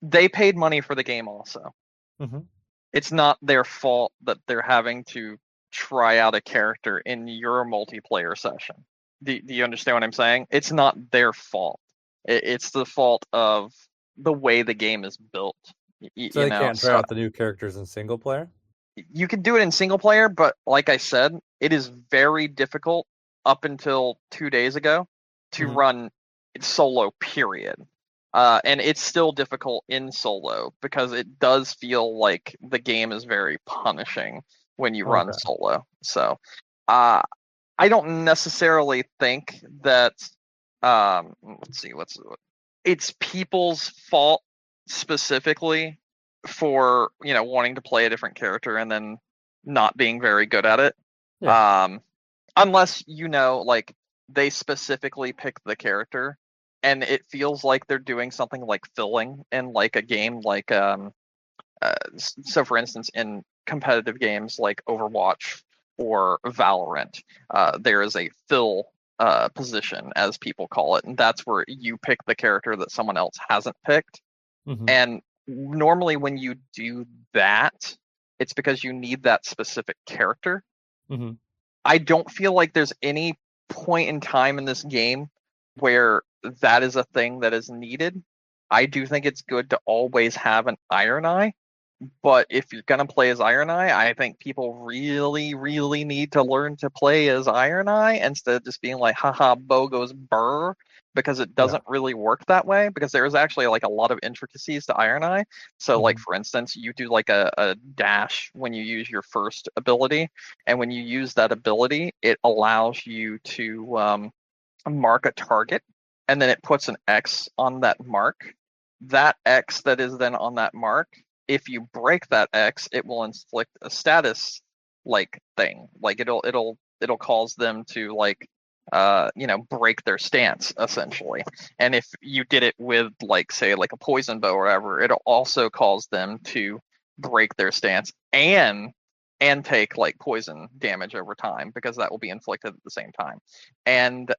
They paid money for the game also. Mhm. It's not their fault that they're having to try out a character in your multiplayer session. Do you understand what I'm saying? It's not their fault. It's the fault of the way the game is built. So they can't try So out the new characters in single player? you can do it in single player, but like I said, it is very difficult up until 2 days ago to Mhm. run solo, period. And it's still difficult in solo because it does feel like the game is very punishing when you run Okay. solo. So uh, I don't necessarily think that let's see what's it's people's fault specifically for wanting to play a different character and then not being very good at it. Yeah. Um, unless like they specifically pick the character, and it feels like they're doing something like filling in like a game like so for instance in competitive games like Overwatch or Valorant, there is a fill position as people call it, and that's where you pick the character that someone else hasn't picked. Mhm. And normally when you do that, it's because you need that specific character. Mhm. I don't feel like there's any point in time in this game where that is a thing that is needed. I do think it's good to always have an Iron Eye, but if you're gonna play as Iron Eye, I think people really, really need to learn to play as Iron Eye instead of just being like, haha, Bo goes burr, because it Yeah. doesn't really work that way, because there is actually like a lot of intricacies to Iron Eye. So like Mhm. for instance, you do like a dash when you use your first ability, and when you use that ability, it allows you to mark a target and then it puts an X on that mark. That X that is then on that mark, if you break that X, it will inflict a status like thing. Like it'll cause them to like break their stance essentially. And if you did it with like say like a poison bow or whatever, it'll also cause them to break their stance and take like poison damage over time because that will be inflicted at the same time. And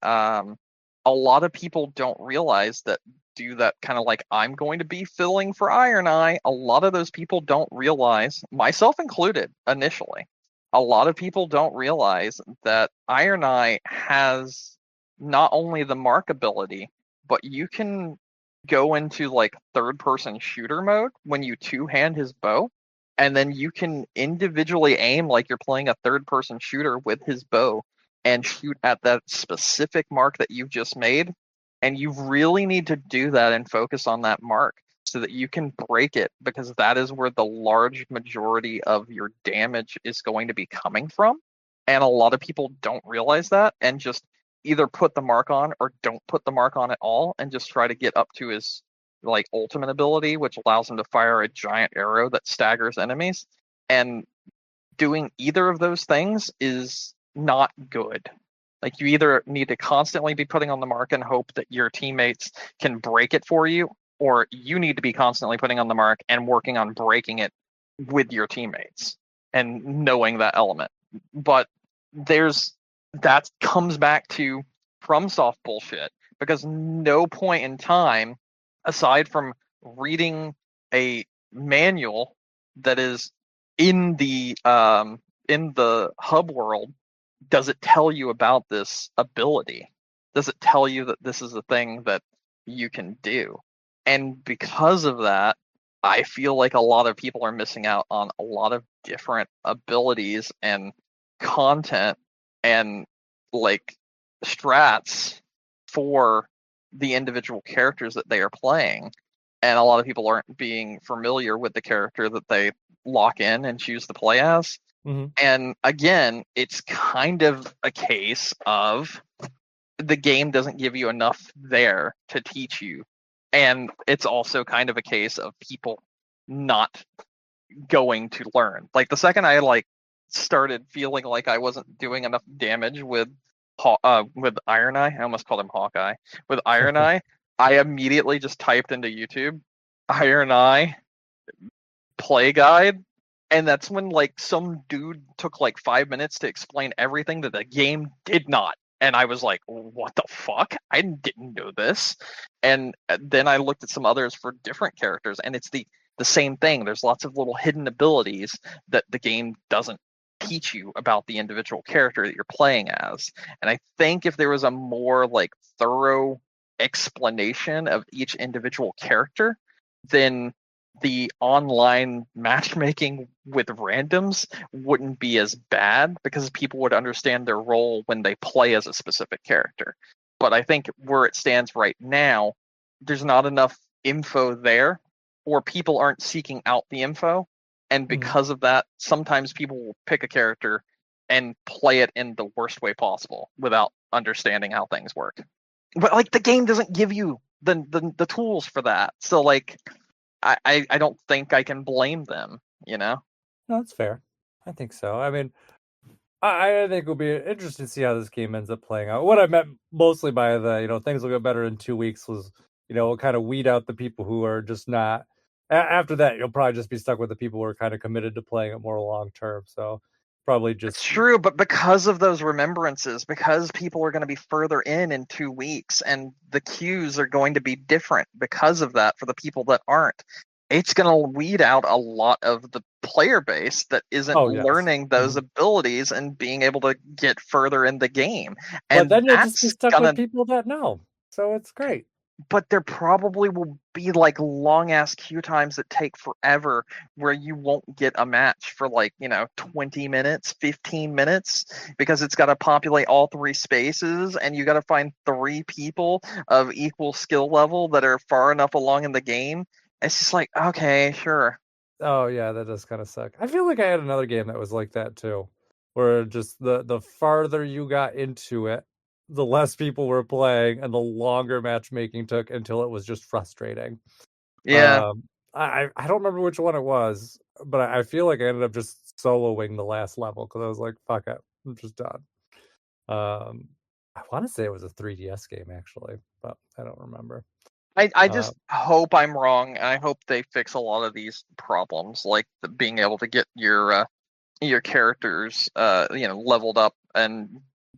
a lot of people don't realize that do that kind of like I'm going to be filling for Iron Eye. A lot of those people don't realize, myself included initially, a lot of people don't realize that Iron Eye has not only the mark ability, but you can go into like third person shooter mode when you two hand his bow, and then you can individually aim like you're playing a third person shooter with his bow and shoot at that specific mark that you've just made. And you really need to do that and focus on that mark so that you can break it, because that is where the large majority of your damage is going to be coming from. And a lot of people don't realize that and just either put the mark on or don't put the mark on at all and just try to get up to his like ultimate ability, which allows him to fire a giant arrow that staggers enemies. And doing either of those things is not good. Like you either need to constantly be putting on the mark and hope that your teammates can break it for you, or you need to be constantly putting on the mark and working on breaking it with your teammates and knowing that element. But that comes back to FromSoft bullshit, because no point in time, aside from reading a manual that is in the hub world, does it tell you about this ability? Does it tell you that this is a thing that you can do? And because of that, I feel like a lot of people are missing out on a lot of different abilities and content and like strats for the individual characters that they are playing. And a lot of people aren't being familiar with the character that they lock in and choose to play as. Mm-hmm. And again, it's kind of a case of the game doesn't give you enough there to teach you. And it's also kind of a case of people not going to learn. Like the second I like started feeling like I wasn't doing enough damage with Iron Eye, I almost called him Hawkeye. With Iron Eye, I immediately just typed into YouTube Iron Eye play guide, and that's when like some dude took like 5 minutes to explain everything that the game did not. And I was like, what the fuck? I didn't know this. And then I looked at some others for different characters, and it's the same thing. There's lots of little hidden abilities that the game doesn't teach you about the individual character that you're playing as. And I think if there was a more like thorough explanation of each individual character, then the online matchmaking with randoms wouldn't be as bad, because people would understand their role when they play as a specific character. But I think where it stands right now, there's not enough info there, or people aren't seeking out the info. And because of that, sometimes people will pick a character and play it in the worst way possible without understanding how things work. But like the game doesn't give you the tools for that. So like I don't think I can blame them, you know? No, that's fair. I think so. I mean, I think it'll be interesting to see how this game ends up playing out. What I meant mostly by the things will get better in 2 weeks was, we'll kind of weed out the people who are just not. After that, you'll probably just be stuck with the people who are kind of committed to playing it more long term. So probably just. It's true, but because of those remembrances, because people are going to be further in 2 weeks, and the queues are going to be different because of that for the people that aren't, it's going to weed out a lot of the player base that isn't learning those abilities and being able to get further in the game. And but then you'll just be stuck with people that know. So it's great. But there probably will be like long ass queue times that take forever, where you won't get a match for like 20 minutes, 15 minutes, because it's got to populate all 3 spaces, and you got to find 3 people of equal skill level that are far enough along in the game. It's just like, okay, sure. Oh yeah, that does kind of suck. I feel like I had another game that was like that too, where just the farther you got into it, the less people were playing and the longer matchmaking took until it was just frustrating. Yeah, I don't remember which one it was, but I feel like I ended up just soloing the last level because I was like, fuck it, I'm just done. I want to say it was a 3DS game actually, but I don't remember. I Uh, just hope I'm wrong, and I hope they fix a lot of these problems, like being able to get your characters leveled up and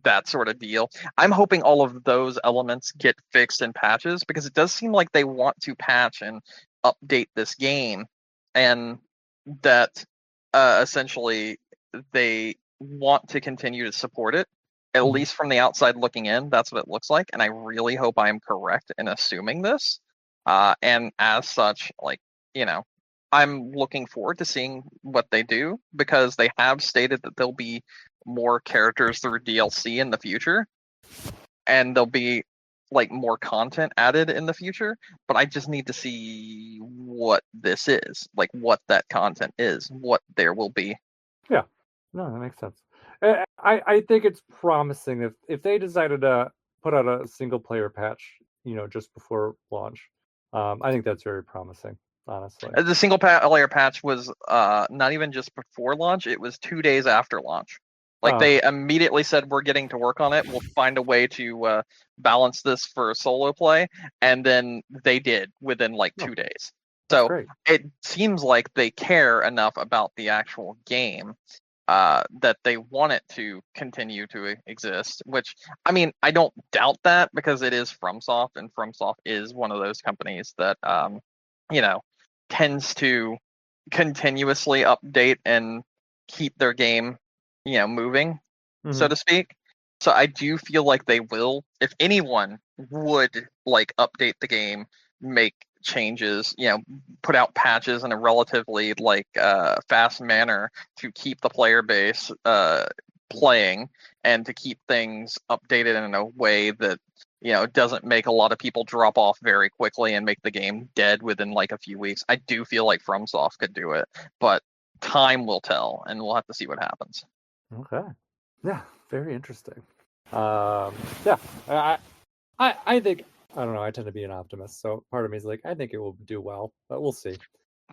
that sort of deal. I'm hoping all of those elements get fixed in patches, because it does seem like they want to patch and update this game, and that essentially they want to continue to support it, at mhm. least from the outside looking in. That's what it looks like, and I really hope I'm correct in assuming this. And as such, like, I'm looking forward to seeing what they do, because they have stated that there'll be more characters through DLC in the future, and there'll be like more content added in the future. But I just need to see what this is, like what that content is, what there will be. Yeah, no, that makes sense. I think it's promising if they decided to put out a single player patch, just before launch. I think that's very promising, honestly. The single player patch was not even just before launch; it was 2 days after launch. Like, Oh, they immediately said, "We're getting to work on it. We'll find a way to balance this for solo play," and then they did within like no, 2 days. that's So great. it seems like they care enough about the actual game that they want it to continue to exist. Which, I mean, I don't doubt that, because it is FromSoft, and FromSoft is one of those companies that you know tends to continuously update and keep their game, moving, so Hmm. to speak. So I do feel like they will, if anyone would like update the game, make changes, put out patches in a relatively like fast manner to keep the player base playing, and to keep things updated in a way that doesn't make a lot of people drop off very quickly and make the game dead within like a few weeks. I do feel like FromSoft could do it, but time will tell, and we'll have to see what happens. Okay. Yeah, very interesting. Um, yeah, I think I don't know. I tend to be an optimist, so part of me is like, I think it will do well, but we'll see.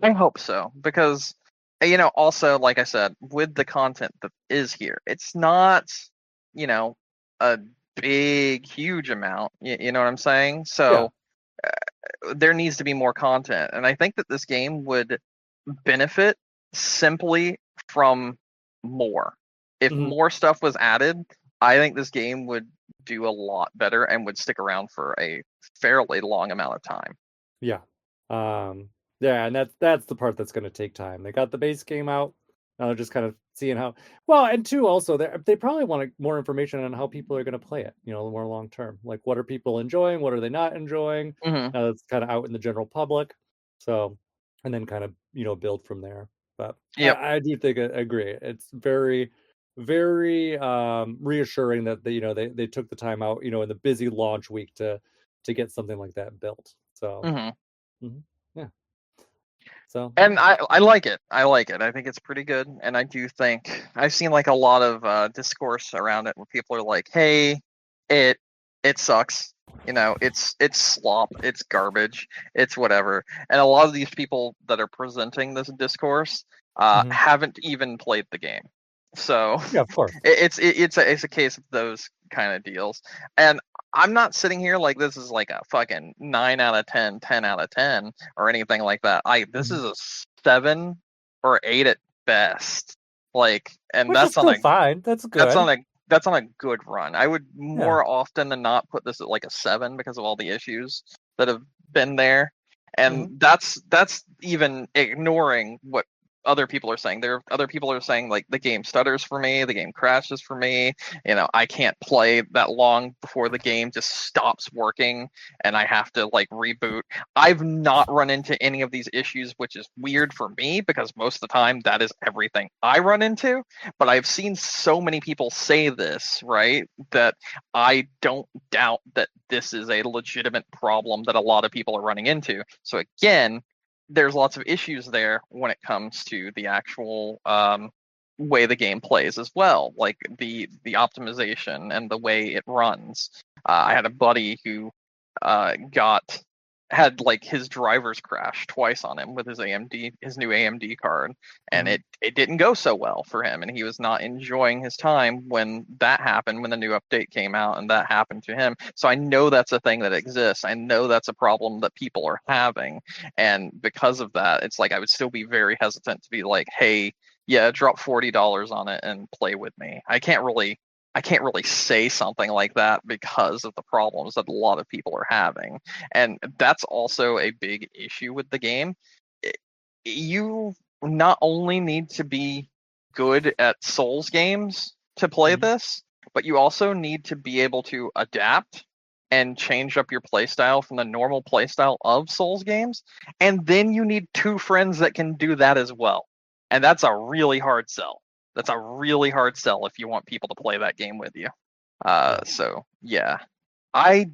I hope so, because also, like I said, with the content that is here, it's not, you know, a big, huge amount. You know what I'm saying? Yeah. So there needs to be more content, and I think that this game would benefit simply from more. If Hmm. more stuff was added, I think this game would do a lot better and would stick around for a fairly long amount of time. Yeah. Um, yeah, and that's the part that's going to take time. They got the base game out. Now they're just kind of seeing how well, and two, also they probably want more information on how people are going to play it, more long term. Like, what are people enjoying? What are they not enjoying? Hmm. Now it's kind of out in the general public. So, and then kind of, build from there. But Yep. I do think I agree. It's very, very reassuring that they took the time out, in the busy launch week to get something like that built. So, Hmm. mhm, yeah. So, And I like it. I like it. I think it's pretty good. And I do think I've seen like a lot of discourse around it where people are like, "Hey, it it sucks. It's slop. It's garbage. It's whatever." And a lot of these people that are presenting this discourse mhm. haven't even played the game. So Yeah, of course. it's a case of those kind of deals. And I'm not sitting here like this is like a fucking 9 out of 10, 10 out of 10, or anything like that. This Mhm. is a 7 or 8 at best. Like, and Which is still fine. That's that's good. on a that's on a good run. I would Yeah. more often than not put this at like a 7, because of all the issues that have been there. And Mhm. that's even ignoring what other people are saying. There are other people are saying like the game stutters for me, the game crashes for me. I can't play that long before the game just stops working and I have to like reboot. I've not run into any of these issues, which is weird for me, because most of the time that is everything I run into. But I've seen so many people say this, right, that I don't doubt that this is a legitimate problem that a lot of people are running into. So again, there's lots of issues there when it comes to the actual way the game plays as well, like the optimization and the way it runs. I had a buddy who got had like his driver's crash twice on him with his new AMD card, and Mhm. it didn't go so well for him, and he was not enjoying his time when that happened, when the new update came out and that happened to him. So I know that's a thing that exists. I know that's a problem that people are having, and because of that, it's like I would still be very hesitant to be like, hey, yeah, drop $40 on it and play with me. I can't really say something like that because of the problems that a lot of people are having. And that's also a big issue with the game. You not only need to be good at Souls games to play Mhm. this, but you also need to be able to adapt and change up your playstyle from the normal playstyle of Souls games. And then you need two friends that can do that as well. And that's a really hard sell. That's a really hard sell if you want people to play that game with you. Yeah. So yeah, I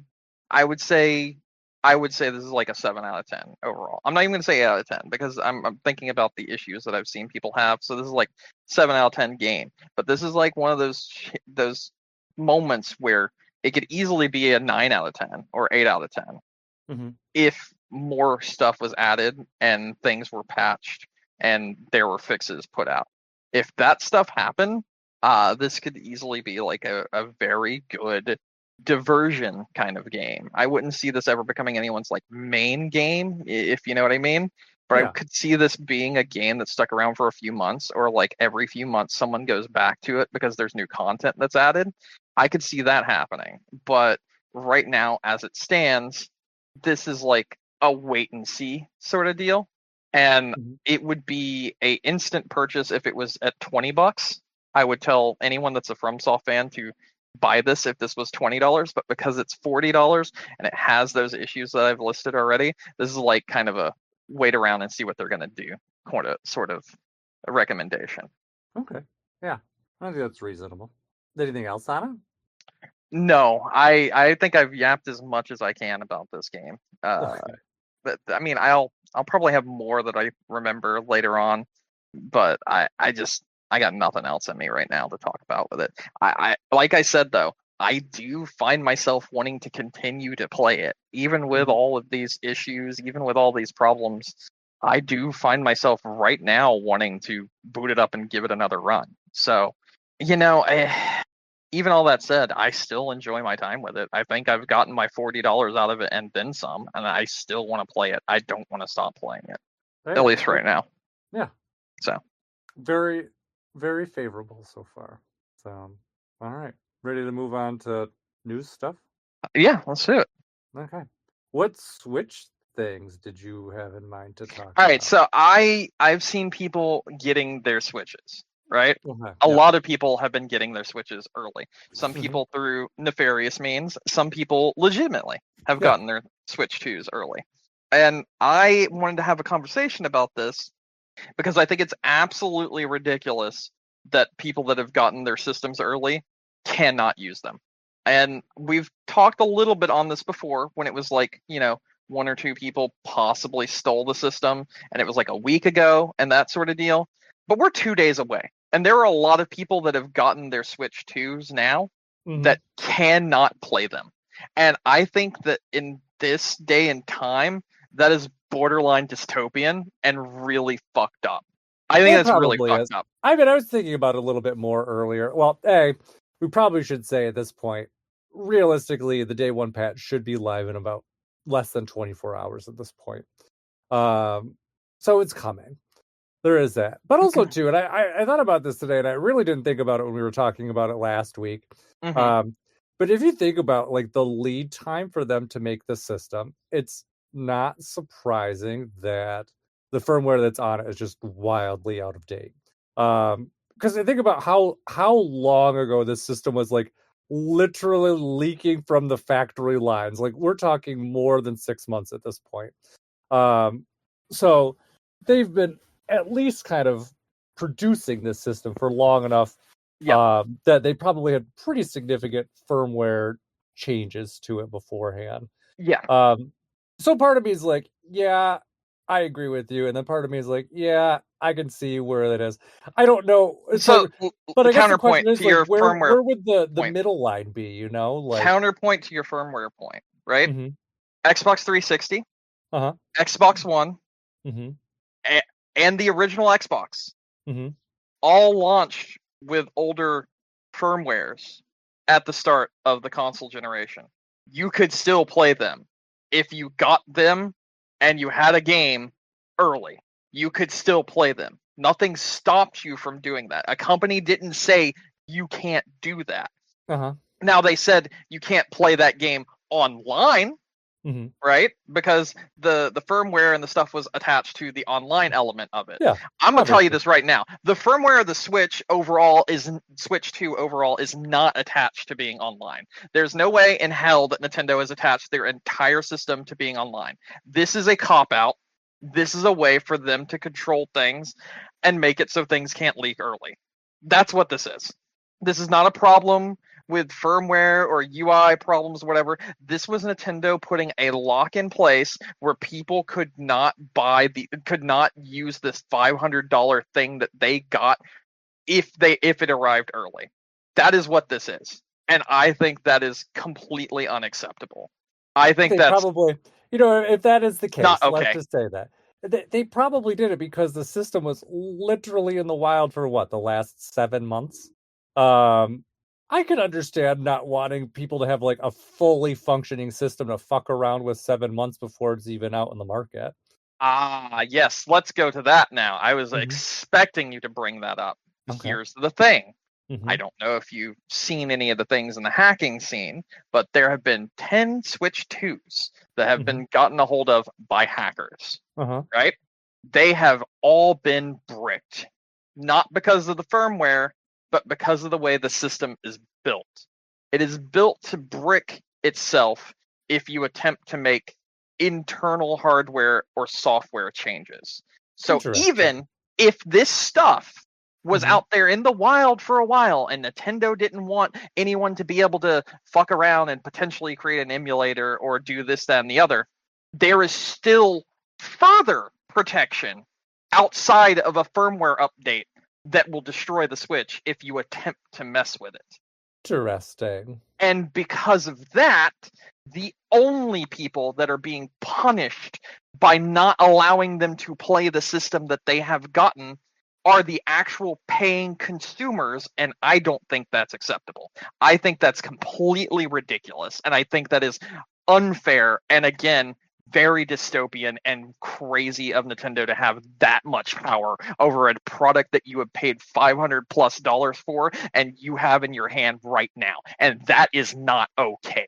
I would say I would say this is like a 7 out of 10 overall. I'm not even gonna say 8 out of 10 because I'm thinking about the issues that I've seen people have. So this is like 7 out of 10 game, but this is like one of those moments where it could easily be a 9 out of 10 or 8 out of 10 Mhm. if more stuff was added and things were patched and there were fixes put out. If that stuff happened, this could easily be like a very good diversion kind of game. I wouldn't see this ever becoming anyone's like main game, if you know what I mean. But I Yeah. could see this being a game that's stuck around for a few months, or like every few months someone goes back to it because there's new content that's added. I could see that happening. But right now, as it stands, this is like a wait and see sort of deal. And Mhm. it would be a instant purchase if it was at $20. I would tell anyone that's a FromSoft fan to buy this if this was $20, but because it's $40 and it has those issues that I've listed already, this is like kind of a wait around and see what they're going to do sort of a recommendation. Okay. Yeah. I think that's reasonable. Anything else on it? No, I think I've yapped as much as I can about this game. Okay. But I mean, I'll probably have more that I remember later on, but I got nothing else in me right now to talk about with it. I like I said though, I do find myself wanting to continue to play it, even with Mhm. all of these issues, even with all these problems. I do find myself right now wanting to boot it up and give it another run. So, you know, even all that said, I still enjoy my time with it. I think I've gotten my $40 out of it and then some, and I still want to play it. I don't want to stop playing it, Hey, at least right now. yeah. So, Very, very favorable so far. So, all right. Ready to move on to news stuff? yeah, let's do it. Okay. What Switch things did you have in mind to talk All right, about? so I've seen people getting their Switches, right? Okay. A Yeah. lot of people have been getting their Switches early. Some Mhm. people through nefarious means, some people legitimately have Yeah. gotten their Switch 2s early. And I wanted to have a conversation about this because I think it's absolutely ridiculous that people that have gotten their systems early cannot use them. And we've talked a little bit on this before when it was like, one or two people possibly stole the system and it was like a week ago and that sort of deal. But we're 2 days away. And there are a lot of people that have gotten their Switch 2s now Hmm. that cannot play them. And I think that in this day and time, that is borderline dystopian and really fucked up. I think It that's really probably is. fucked up. I mean, I was thinking about it a little bit more earlier. Well, we probably should say at this point, realistically, the day one patch should be live in about less than 24 hours at this point. Um, so it's coming. There is that. But also too, and I thought about this today, and I really didn't think about it when we were talking about it last week. Hmm. Um, but if you think about like the lead time for them to make the system, it's not surprising that the firmware that's on it is just wildly out of date. Because I think about how long ago this system was like literally leaking from the factory lines. Like we're talking more than 6 months at this point. Um, so they've been at least kind of producing this system for long enough Yep. that they probably had pretty significant firmware changes to it beforehand. Yeah. Um, so part of me is like, yeah, I agree with you, and then part of me is like, yeah, I can see where that is. I don't know. So But I guess the counterpoint question is to like, your firmware where would the point. middle line be? You know, like, Counterpoint to your firmware point, right? mm-hmm, Xbox 360, uh-huh, Xbox One, mm-hmm, and the original Xbox mm-hmm, all launched with older firmwares at the start of the console generation. You could still play them if you got them and you had a game early. You could still play them. Nothing stopped you from doing that. A company didn't say you can't do that. uh-huh, Now they said you can't play that game online, mm-hmm. right? Because the firmware and the stuff was attached to the online element of it. Yeah, I'm gonna tell you obviously. this right now: the firmware of the Switch overall is Switch 2 overall is not attached to being online. There's no way in hell that Nintendo has attached their entire system to being online. This is a cop out. This is a way for them to control things and make it so things can't leak early. That's what this is. This is not a problem with firmware or UI problems, or whatever. This was Nintendo putting a lock in place where people could not use this $500 thing that they got if it arrived early. That is what this is, and I think that is completely unacceptable. I think They that's probably, if that is the not case, let's okay. just say that. They probably did it because the system was literally in the wild for what, the last 7 months? Um, I can understand not wanting people to have like a fully functioning system to fuck around with 7 months before it's even out in the market. Ah, yes, let's go to that now. I was Hmm. expecting you to bring that up. Okay. Here's the thing. I Hmm. don't know if you've seen any of the things in the hacking scene, but there have been 10 Switch 2s that have Hmm. been gotten a hold of by hackers, Uh-huh. right? They have all been bricked. Not because of the firmware, but because of the way the system is built. It is built to brick itself if you attempt to make internal hardware or software changes. So Interesting. even if this stuff was Hmm. out there in the wild for a while and Nintendo didn't want anyone to be able to fuck around and potentially create an emulator or do this, that, and the other, there is still further protection outside of a firmware update that will destroy the Switch if you attempt to mess with it. Interesting. And because of that, the only people that are being punished by not allowing them to play the system that they have gotten are the actual paying consumers, and I don't think that's acceptable. I think that's completely ridiculous, and I think that is unfair, and again, very dystopian and crazy of Nintendo to have that much power over a product that you have paid $500+ for and you have in your hand right now. And that is not okay.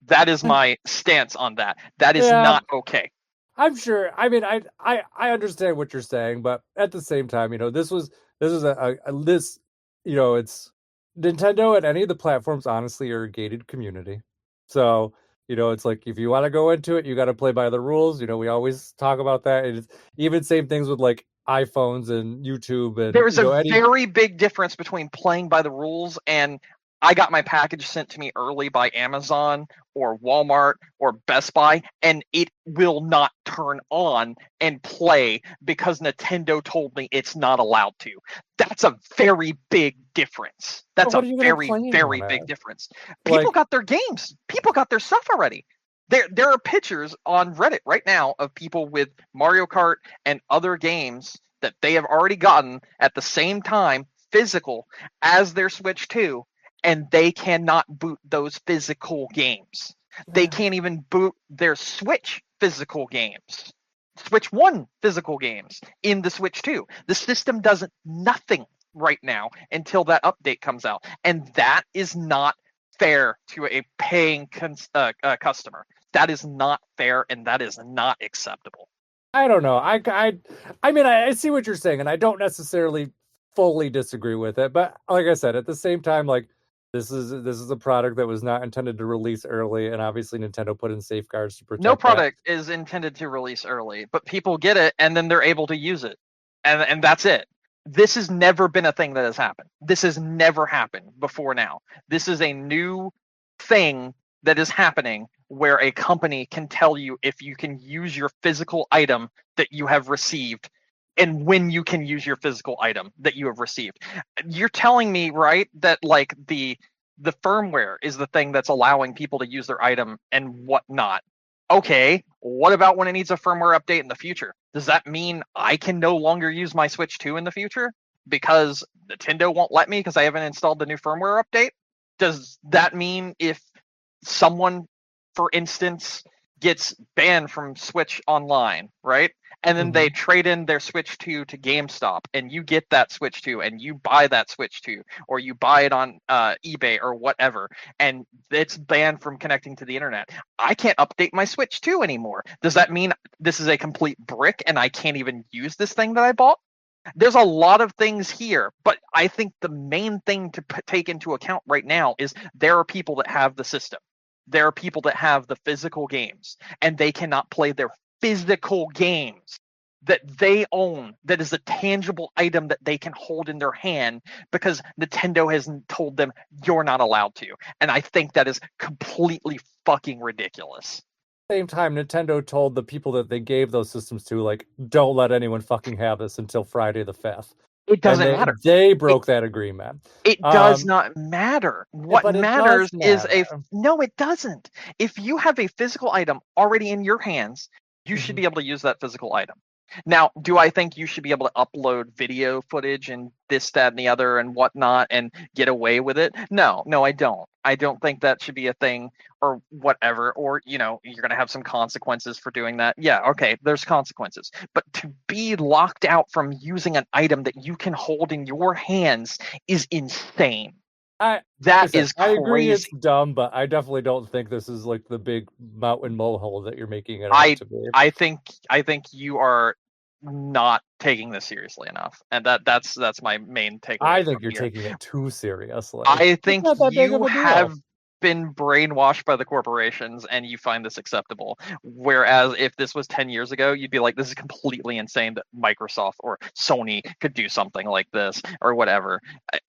That is my stance on that. That is Yeah, not okay. I'm sure. I mean, I understand what you're saying, but at the same time, this was this, it's Nintendo and any of the platforms honestly are a gated community. So, it's like if you want to go into it, you got to play by the rules. We always talk about that. It's even same things with like iPhones and YouTube and There's a any. very big difference between playing by the rules and I got my package sent to me early by Amazon or Walmart or Best Buy, and it will not turn on and play because Nintendo told me it's not allowed to. That's a very big difference. But That's what a are you gonna very, play very on big it? difference. People Like, got their games, people got their stuff already. There are pictures on Reddit right now of people with Mario Kart and other games that they have already gotten at the same time, physical, as their Switch 2, and they cannot boot those physical games. They eh, can't even boot their Switch physical games. Switch 1 physical games in the Switch 2. The system does nothing right now until that update comes out. And that is not fair to a paying customer. That is not fair and that is not acceptable. I don't know. I mean, I see what you're saying, and I don't necessarily fully disagree with it. But like I said, at the same time, like this is a product that was not intended to release early, and obviously Nintendo put in safeguards to No protect that. product is intended to release early, but people get it and then they're able to use it. And that's it. This has never been a thing that has happened. This has never happened before now. This is a new thing that is happening where a company can tell you if you can use your physical item that you have received and when you can use your physical item that you have received. You're telling me, right, that like the firmware is the thing that's allowing people to use their item and whatnot. Okay, what about when it needs a firmware update in the future? Does that mean I can no longer use my Switch 2 in the future because Nintendo won't let me because I haven't installed the new firmware update? Does that mean if someone, for instance, gets banned from Switch Online, right? And then they trade in their Switch 2 to GameStop, and you get that Switch 2, and you buy that Switch 2, or you buy it on eBay or whatever, and it's banned from connecting to the internet. I can't update my Switch 2 anymore. Does that mean this is a complete brick, and I can't even use this thing that I bought? There's a lot of things here, but I think the main thing to take into account right now is there are people that have the system. There are people that have the physical games, and they cannot play their physical games that they own, that is a tangible item that they can hold in their hand because Nintendo has told them you're not allowed to. And I think that is completely fucking ridiculous. Same time, Nintendo told the people that they gave those systems to, like, don't let anyone fucking have this until Friday the 5th. It doesn't matter. They broke that agreement. It does not matter. What but it matters does is matter. no, it doesn't. If you have a physical item already in your hands, you should be able to use that physical item. Now, do I think you should be able to upload video footage and this, that, and the other and whatnot and get away with it? No, I don't. I don't think that should be a thing or whatever. Or, you're going to have some consequences for doing that. Yeah, okay, there's consequences. But to be locked out from using an item that you can hold in your hands is insane. I agree it's dumb, but I definitely don't think this is like the big mountain molehill that you're making it out to be. I think you are not taking this seriously enough, and that's my main takeaway. I think you're taking it too seriously. I think you have been brainwashed by the corporations and you find this acceptable. Whereas if this was 10 years ago, you'd be like, this is completely insane that Microsoft or Sony could do something like this or whatever.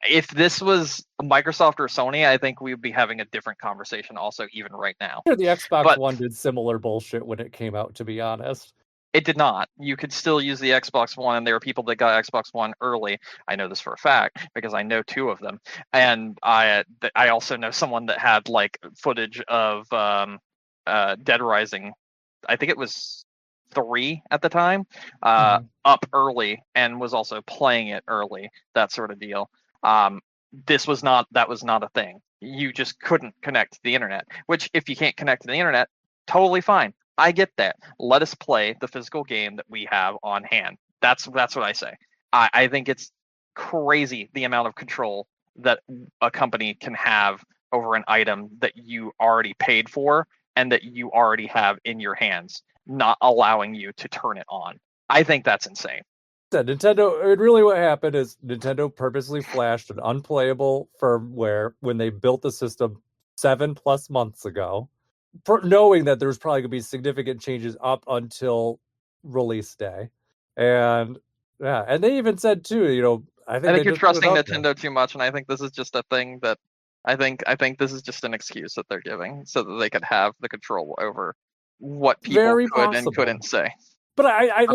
If this was Microsoft or Sony, I think we'd be having a different conversation also even right now. The Xbox One did similar bullshit when it came out, to be honest. It did not. You could still use the Xbox One, and there are people that got Xbox One early. I know this for a fact because I know two of them, and I also know someone that had like footage of Dead Rising. I think it was 3 at the time, up early, and was also playing it early. That sort of deal. That was not a thing. You just couldn't connect to the internet. Which, if you can't connect to the internet, totally fine. I get that. Let us play the physical game that we have on hand. That's what I say. I think it's crazy the amount of control that a company can have over an item that you already paid for and that you already have in your hands, not allowing you to turn it on. I think that's insane. Really what happened is Nintendo purposely flashed an unplayable firmware when they built the system 7+ months ago, knowing that there was probably going to be significant changes up until release day. And they even said too, I think you're trusting Nintendo too much, and I think this is just a thing that I think this is just an excuse that they're giving so that they could have the control over what people could and couldn't say. But I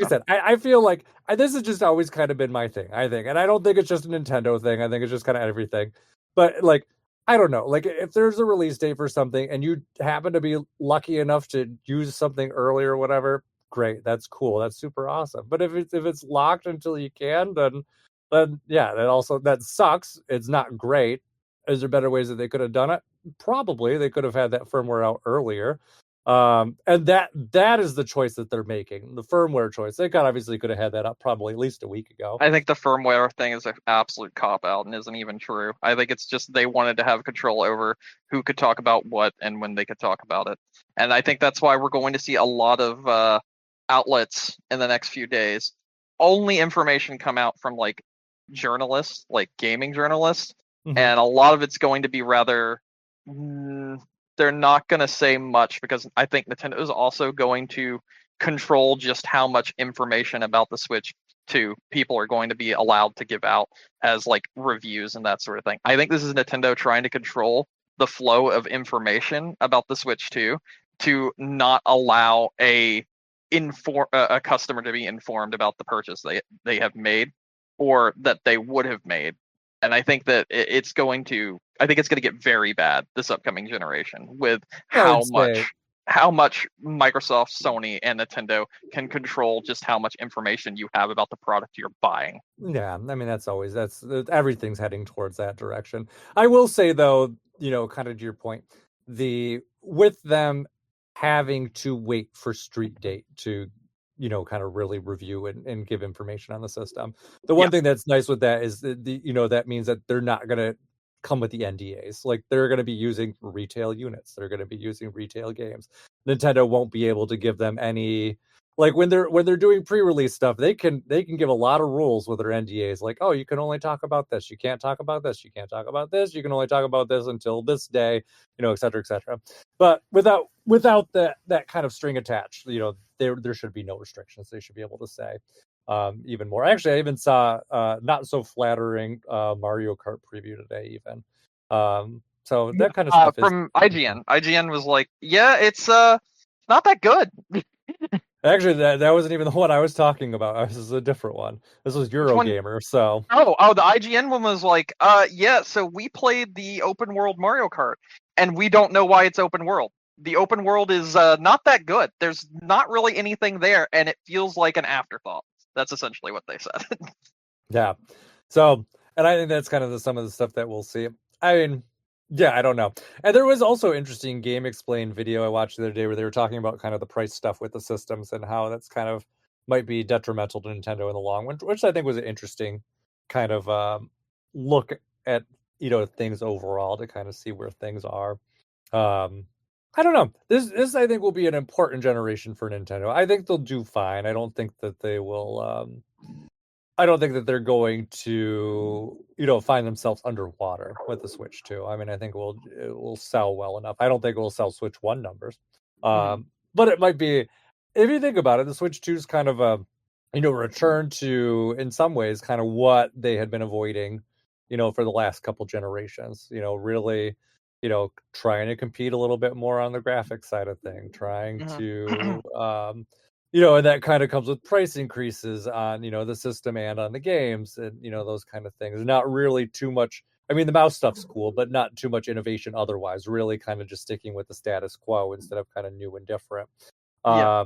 said, I feel like this has just always kind of been my thing, I think. And I don't think it's just a Nintendo thing. I think it's just kind of everything. But like, I don't know. Like, if there's a release date for something and you happen to be lucky enough to use something early or whatever, great. That's cool. That's super awesome. But if it's locked until you can, then yeah, that sucks. It's not great. Is there better ways that they could have done it? Probably. They could have had that firmware out earlier. And that is the choice that they're making, the firmware choice. They obviously could have had that up probably at least a week ago. I think the firmware thing is an absolute cop-out and isn't even true. I think it's just they wanted to have control over who could talk about what and when they could talk about it. And I think that's why we're going to see a lot of outlets in the next few days. Only information come out from like journalists, like gaming journalists, and a lot of it's going to be rather... they're not going to say much because I think Nintendo is also going to control just how much information about the Switch 2 people are going to be allowed to give out as like reviews and that sort of thing. I think this is Nintendo trying to control the flow of information about the Switch 2 to not allow a customer to be informed about the purchase they have made or that they would have made. And I think that it's going to get very bad this upcoming generation with I would say, how much Microsoft, Sony, and Nintendo can control just how much information you have about the product you're buying. yeah, I mean that's everything's heading towards that direction. I will say though, kind of to your point, the with them having to wait for Street Date to, kind of really review and give information on the system. The one Yes. thing that's nice with that is that means that they're not gonna come with the NDAs. Like they're gonna be using retail units. They're gonna be using retail games. Nintendo won't be able to give them any, like when they're doing pre-release stuff, they can give a lot of rules with their NDAs, like, oh, you can only talk about this, you can't talk about this, you can't talk about this, you can only talk about this until this day, et cetera, et cetera. But without that kind of string attached, there should be no restrictions. They should be able to say even more. Actually, I even saw not so flattering Mario Kart preview today, even. So that kind of stuff is from IGN. IGN was like, yeah, it's not that good. actually that wasn't even the one I was talking about. This is a different one. This was Eurogamer. So the IGN one was like, yeah, so we played the open world Mario Kart, and we don't know why it's open world. The open world is not that good. There's not really anything there, and it feels like an afterthought. That's essentially what they said. yeah. So, and I think that's kind of some of the stuff that we'll see. I mean, yeah, I don't know. And there was also interesting Game Explain video I watched the other day where they were talking about kind of the price stuff with the systems and how that's kind of might be detrimental to Nintendo in the long run, which I think was an interesting kind of look at things overall to kind of see where things are. I don't know. This I think will be an important generation for Nintendo. I think they'll do fine. I don't think that they will. I don't think that they're going to, find themselves underwater with the Switch 2. I mean, I think it will sell well enough. I don't think it will sell Switch 1 numbers. But it might be, if you think about it, the Switch 2 is kind of a, return to, in some ways, kind of what they had been avoiding, for the last couple generations. Really, trying to compete a little bit more on the graphics side of thing, trying to and that kind of comes with price increases on, the system and on the games and, those kind of things. Not really too much. I mean, the mouse stuff's cool, but not too much innovation otherwise. Really kind of just sticking with the status quo instead of kind of new and different. Yeah.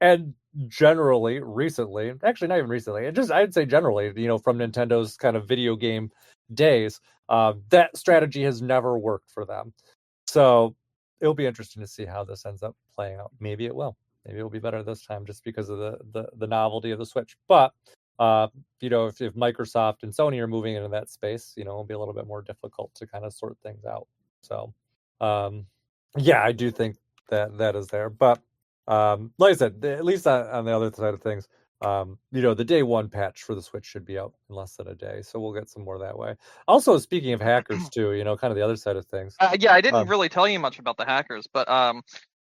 And generally, recently, actually not even recently, I'd say generally, from Nintendo's kind of video game days, that strategy has never worked for them. So it'll be interesting to see how this ends up playing out. Maybe it will. Maybe it'll be better this time just because of the novelty of the Switch. But if Microsoft and Sony are moving into that space, it'll be a little bit more difficult to kind of sort things out. So yeah, I do think that is there. But like I said, at least on the other side of things, the day one patch for the Switch should be out in less than a day. So we'll get some more that way. Also, speaking of hackers too, kind of the other side of things. Yeah, I didn't really tell you much about the hackers, but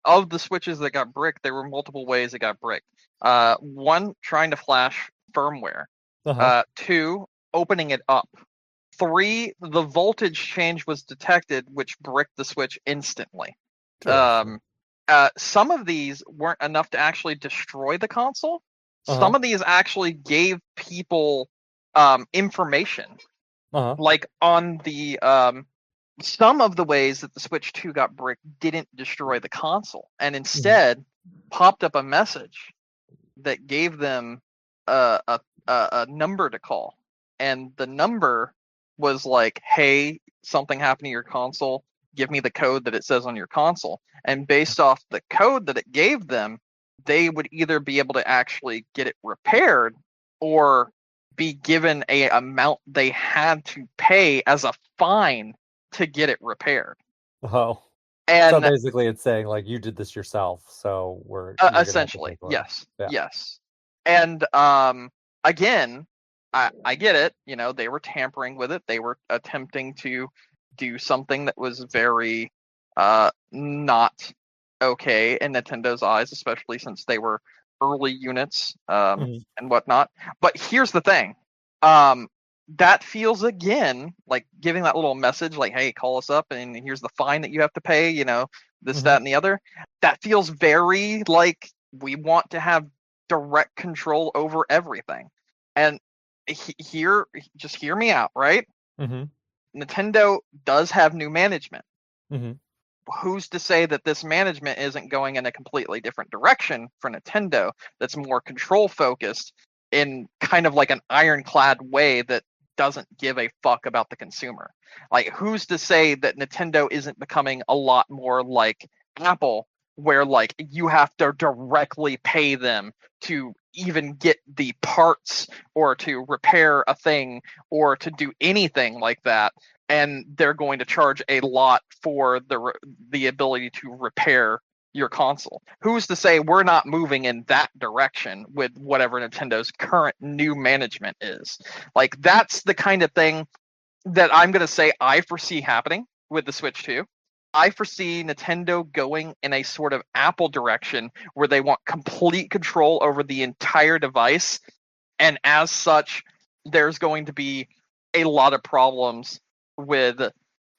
of the Switches that got bricked, there were multiple ways it got bricked. One, trying to flash firmware. 2, opening it up. 3, the voltage change was detected, which bricked the Switch instantly. Some of these weren't enough to actually destroy the console. Some of these actually gave people information. Like on the some of the ways that the Switch 2 got bricked didn't destroy the console, and instead popped up a message that gave them a number to call, and the number was like, "Hey, something happened to your console. Give me the code that it says on your console." And based off the code that it gave them, they would either be able to actually get it repaired or be given a amount they had to pay as a fine to get it repaired. Oh, and so basically, it's saying like you did this yourself, so we're essentially yes. And again, I get it. They were tampering with it. They were attempting to do something that was very not okay in Nintendo's eyes, especially since they were early units and whatnot. But here's the thing. that feels again like giving that little message like, hey, call us up and here's the fine that you have to pay, this, that, and the other. That feels very like we want to have direct control over everything. And here, just hear me out, right? Nintendo does have new management. Who's to say that this management isn't going in a completely different direction for Nintendo that's more control focused in kind of like an ironclad way that doesn't give a fuck about the consumer? Like, who's to say that Nintendo isn't becoming a lot more like Apple, where like you have to directly pay them to even get the parts or to repair a thing or to do anything like that, and they're going to charge a lot for the ability to repair your console? Who's to say we're not moving in that direction with whatever Nintendo's current new management is? Like, that's the kind of thing that I'm going to say I foresee happening with the Switch 2. I foresee Nintendo going in a sort of Apple direction where they want complete control over the entire device. And as such, there's going to be a lot of problems with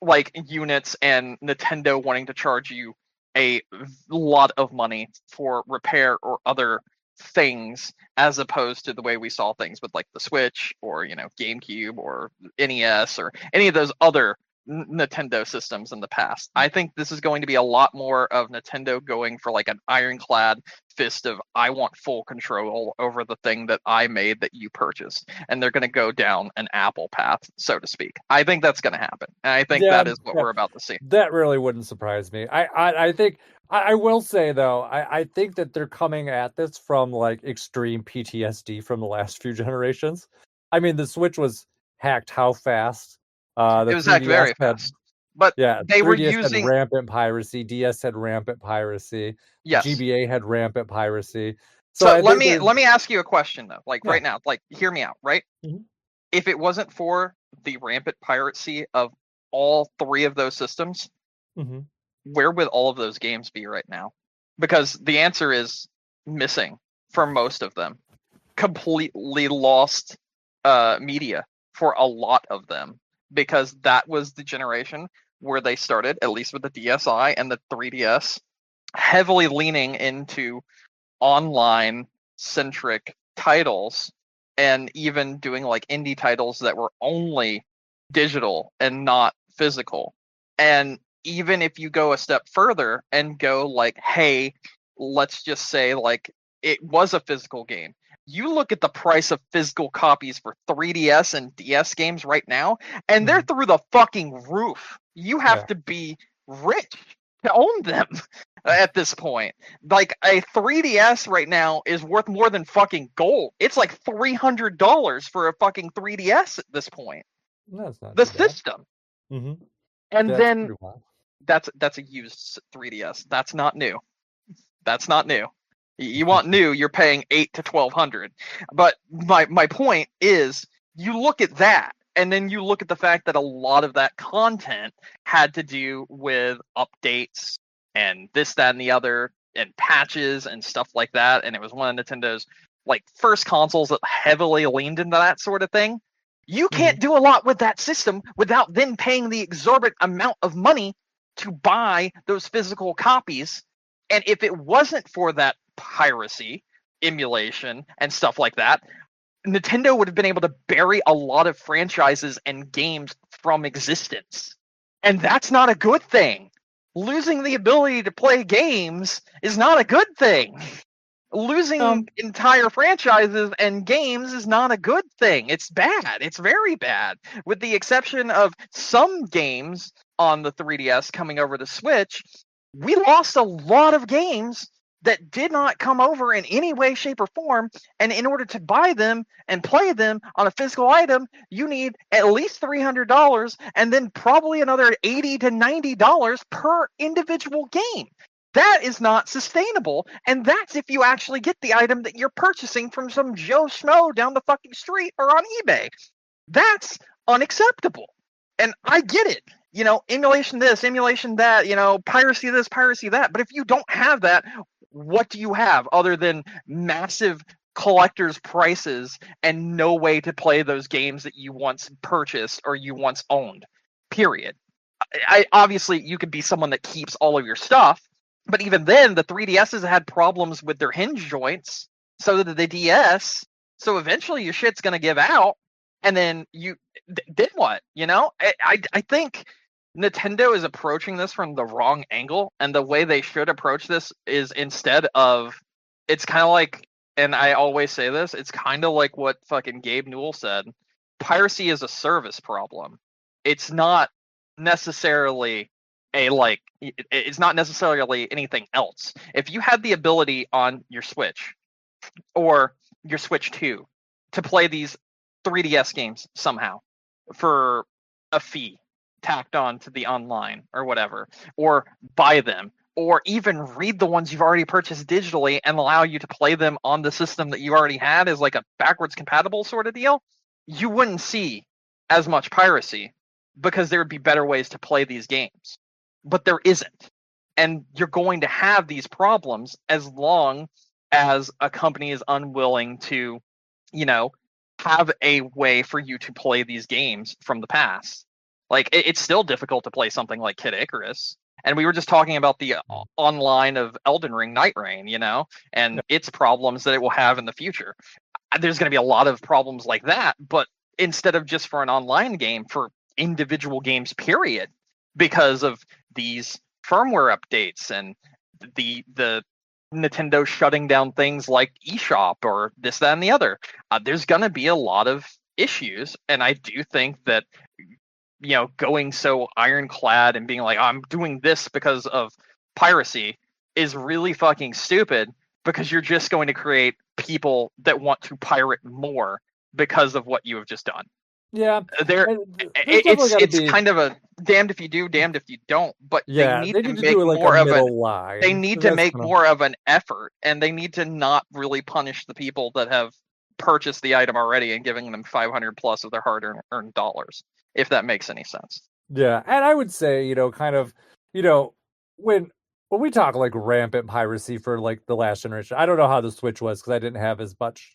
like units and Nintendo wanting to charge you a lot of money for repair or other things, as opposed to the way we saw things with like the Switch or GameCube or NES or any of those other Nintendo systems in the past. I think this is going to be a lot more of Nintendo going for like an ironclad fist of, I want full control over the thing that I made that you purchased, and they're going to go down an Apple path, so to speak. I think that's going to happen, and I think that is what we're about to see. That really wouldn't surprise me. I think I will say though, I think that they're coming at this from like extreme PTSD from the last few generations. I mean, the Switch was hacked how fast? It was hacked very fast. But yeah, they were 3DS using had rampant piracy, DS had rampant piracy, yes, GBA had rampant piracy. So let me ask you a question though. Like right now, like hear me out, right? If it wasn't for the rampant piracy of all three of those systems, where would all of those games be right now? Because the answer is missing for most of them. Completely lost media for a lot of them, because that was the generation where they started, at least with the DSi and the 3DS, heavily leaning into online centric titles, and even doing like indie titles that were only digital and not physical. And even if you go a step further and go like, hey, let's just say like it was a physical game, you look at the price of physical copies for 3DS and DS games right now, and they're through the fucking roof. You have to be rich to own them at this point. Like, a 3DS right now is worth more than fucking gold. It's like $300 for a fucking 3DS at this point. That's not the system. And that's then that's a used 3DS. That's not new. That's not new. You want new, you're paying $800 to $1,200. But my point is, you look at that, and then you look at the fact that a lot of that content had to do with updates and this, that, and the other, and patches and stuff like that. And it was one of Nintendo's like first consoles that heavily leaned into that sort of thing. You can't do a lot with that system without then paying the exorbitant amount of money to buy those physical copies. And if it wasn't for that piracy, emulation, and stuff like that, Nintendo would have been able to bury a lot of franchises and games from existence. And that's not a good thing. Losing the ability to play games is not a good thing. Losing entire franchises and games is not a good thing. It's bad. It's very bad. With the exception of some games on the 3DS coming over to Switch, we lost a lot of games that did not come over in any way, shape, or form. And in order to buy them and play them on a physical item, you need at least $300 and then probably another $80 to $90 per individual game. That is not sustainable. And that's if you actually get the item that you're purchasing from some Joe Schmo down the fucking street or on eBay. That's unacceptable. And I get it. Emulation this, emulation that, piracy this, piracy that. But if you don't have that, what do you have other than massive collector's prices and no way to play those games that you once purchased or you once owned. Period. Obviously you could be someone that keeps all of your stuff, but even then the 3DSs had problems with their hinge joints, so did the DS. So eventually your shit's gonna give out, and then then what? I think Nintendo is approaching this from the wrong angle, and the way they should approach this is instead of, it's kind of like, and I always say this, it's kind of like what fucking Gabe Newell said. Piracy is a service problem. It's not necessarily it's not necessarily anything else. If you had the ability on your Switch or your Switch 2 to play these 3DS games somehow for a fee tacked on to the online or whatever, or buy them, or even read the ones you've already purchased digitally and allow you to play them on the system that you already had as like a backwards compatible sort of deal, you wouldn't see as much piracy because there would be better ways to play these games. But there isn't. And you're going to have these problems as long as a company is unwilling to, have a way for you to play these games from the past. Like, it's still difficult to play something like Kid Icarus. And we were just talking about the online of Elden Ring Nightreign, and its problems that it will have in the future. There's going to be a lot of problems like that, but instead of just for an online game, for individual games, period, because of these firmware updates and the Nintendo shutting down things like eShop or this, that, and the other. There's going to be a lot of issues, and I do think that going so ironclad and being like, I'm doing this because of piracy is really fucking stupid, because you're just going to create people that want to pirate more because of what you have just done. Yeah, it's kind of a damned if you do, damned if you don't. But yeah, they need to make like more of line. They need to make more of an effort, and they need to not really punish the people that have purchased the item already and giving them 500 plus of their hard-earned dollars, if that makes any sense. Yeah, and I would say, when we talk like rampant piracy for like the last generation, I don't know how the Switch was because I didn't have as much,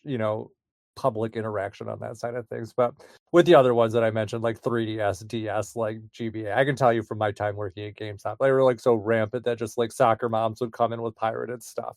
public interaction on that side of things. But with the other ones that I mentioned, like 3DS, DS, like GBA, I can tell you from my time working at GameStop, they were like so rampant that just like soccer moms would come in with pirated stuff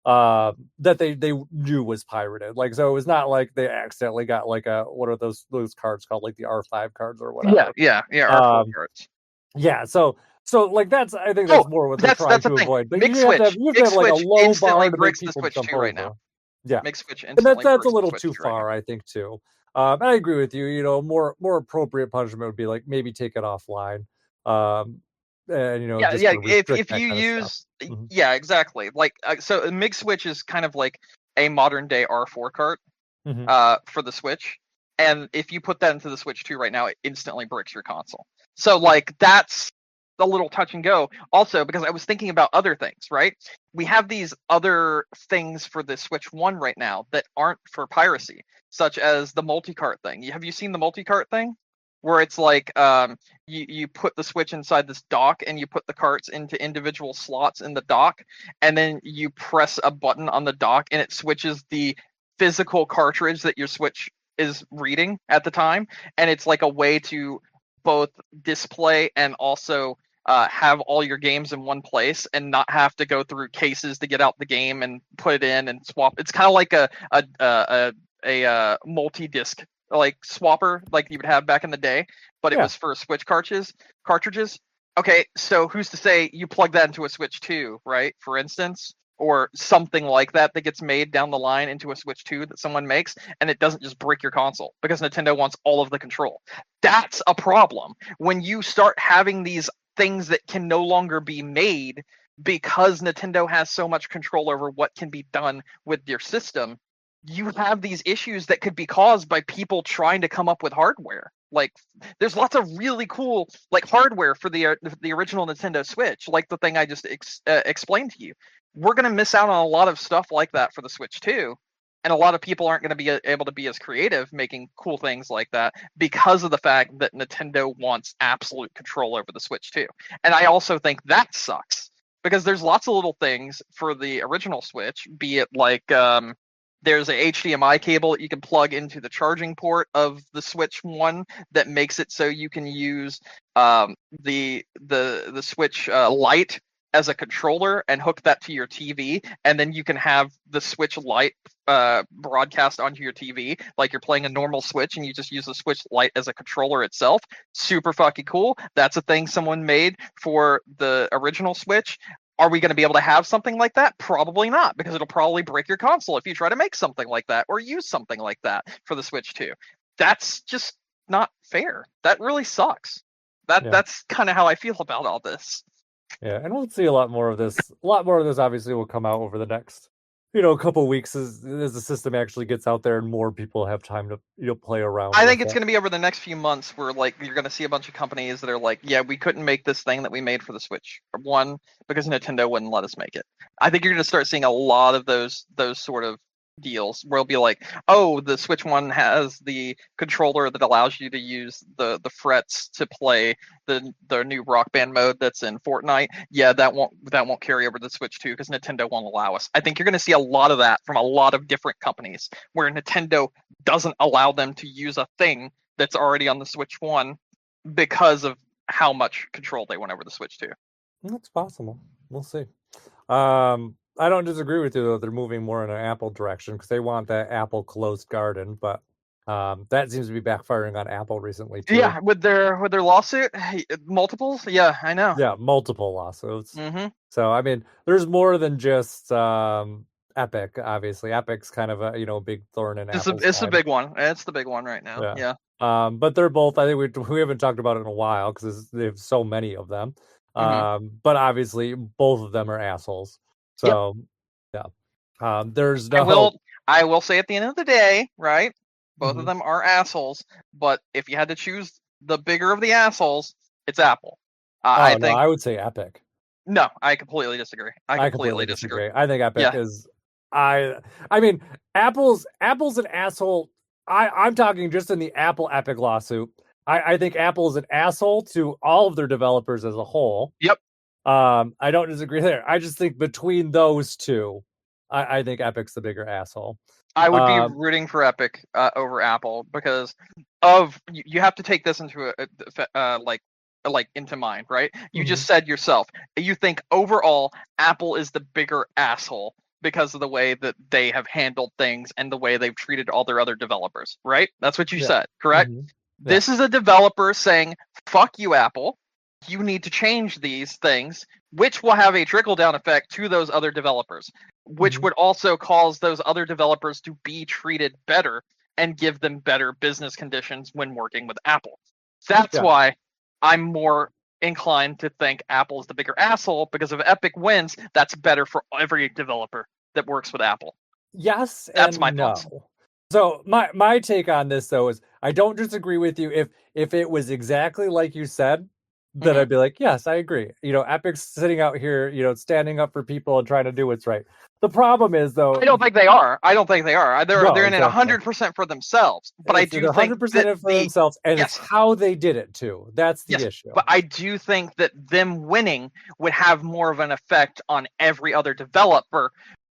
that they knew was pirated. Like, so it was not like they accidentally got like what are those cards called, like the R5 cards or whatever. Yeah, R4 cards. Yeah, so like that's, I think that's more what they're trying to avoid. But you have to have like a low bar to make people jump over. Right now. Yeah, Mix Switch and that's a little too far, I think, too. And I agree with you. More appropriate punishment would be like maybe take it offline. And if you use exactly, like so a Mig Switch is kind of like a modern day R4 cart for the Switch, and if you put that into the Switch 2 right now, it instantly bricks your console. So like that's a little touch and go. Also, because I was thinking about other things, right? We have these other things for the Switch 1 right now that aren't for piracy, such as the multi-cart thing. Have you seen the multi-cart thing? Where it's like you put the Switch inside this dock and you put the carts into individual slots in the dock, and then you press a button on the dock and it switches the physical cartridge that your Switch is reading at the time. And it's like a way to both display and also have all your games in one place and not have to go through cases to get out the game and put it in and swap. It's kind of like a multi-disc like swapper like you would have back in the day, but it was for Switch cartridges. Okay, so who's to say you plug that into a Switch 2, right? For instance, or something like that gets made down the line into a Switch 2 that someone makes, and it doesn't just break your console because Nintendo wants all of the control. That's a problem. When you start having these things that can no longer be made because Nintendo has so much control over what can be done with your system, you have these issues that could be caused by people trying to come up with hardware. Like, there's lots of really cool like hardware for the original Nintendo Switch, like the thing I just explained to you. We're going to miss out on a lot of stuff like that for the Switch 2, and a lot of people aren't going to be able to be as creative making cool things like that because of the fact that Nintendo wants absolute control over the Switch 2. And I also think that sucks because there's lots of little things for the original Switch, be it like There's a HDMI cable that you can plug into the charging port of the Switch One that makes it so you can use the Switch Lite as a controller and hook that to your TV, and then you can have the Switch Lite broadcast onto your TV like you're playing a normal Switch, and you just use the Switch Lite as a controller itself. Super fucking cool. That's a thing someone made for the original Switch. Are we going to be able to have something like that? Probably not, because it'll probably break your console if you try to make something like that or use something like that for the Switch 2. That's just not fair. That really sucks. That's kind of how I feel about all this. Yeah, and we'll see a lot more of this. A lot more of this obviously will come out over the next, couple weeks as the system actually gets out there and more people have time to play around I with think it's it. going to be over the next few months where like you're going to see a bunch of companies that are like, yeah, we couldn't make this thing that we made for the Switch One because Nintendo wouldn't let us make it. I think you're going to start seeing a lot of those sort of deals where it'll be like, oh, the Switch One has the controller that allows you to use the frets to play the new Rock Band mode that's in Fortnite. Yeah, that won't carry over to the Switch 2 because Nintendo won't allow us. I think you're going to see a lot of that from a lot of different companies where Nintendo doesn't allow them to use a thing that's already on the Switch One because of how much control they went over the Switch 2. That's possible. We'll see. I don't disagree with you though. They're moving more in an Apple direction because they want that Apple closed garden, but that seems to be backfiring on Apple recently too. Yeah, with their lawsuit, multiples. Yeah, I know. Yeah, multiple lawsuits. Mm-hmm. So I mean, there's more than just Epic. Obviously, Epic's kind of a big thorn in Apple's It's a side. big one. It's the big one right now. Yeah. Yeah. But they're both. I think we haven't talked about it in a while because they have so many of them. Mm-hmm. But obviously, both of them are assholes. Yep. So yeah. There's I no. will say at the end of the day, right? Both of Mhm. them are assholes. But if you had to choose the bigger of the assholes, it's Apple. I Oh no, think I would say Epic. no. I completely disagree. I I completely completely disagree. disagree. I think Epic Yeah. is. I mean, Apple's an asshole. I'm talking just in the Apple Epic lawsuit. I think Apple is an asshole to all of their developers as a whole. Yep. I don't disagree there. I just think between those two, I think Epic's the bigger asshole. I would be Um, rooting for Epic over Apple because of you have to take this into like into mind, right? You mhm. just said yourself, you think overall Apple is the bigger asshole because of the way that they have handled things and the way they've treated all their other developers, right? That's what you Yeah. said, correct? Mhm. Yeah. This is a developer saying, "Fuck you, Apple. You need to change these things," which will have a trickle down effect to those other developers, which Mhm. would also cause those other developers to be treated better and give them better business conditions when working with Apple. That's Yeah. why I'm more inclined to think Apple is the bigger asshole, because if Epic wins, that's better for every developer that works with Apple. Yes That's my and thoughts. no. So my take on this though is I don't disagree with you if it was exactly like you said, then Hmm. I'd be like, yes, I agree. Epic's sitting out here, standing up for people and trying to do what's right. The problem is I though, don't think they are. I don't think they are. no, They're in it exactly. 100% for themselves. But I If they're do think 100% that in for themselves, and it's yes, how they did it too. That's the yes, issue. but I do think that them winning would have more of an effect on every other developer,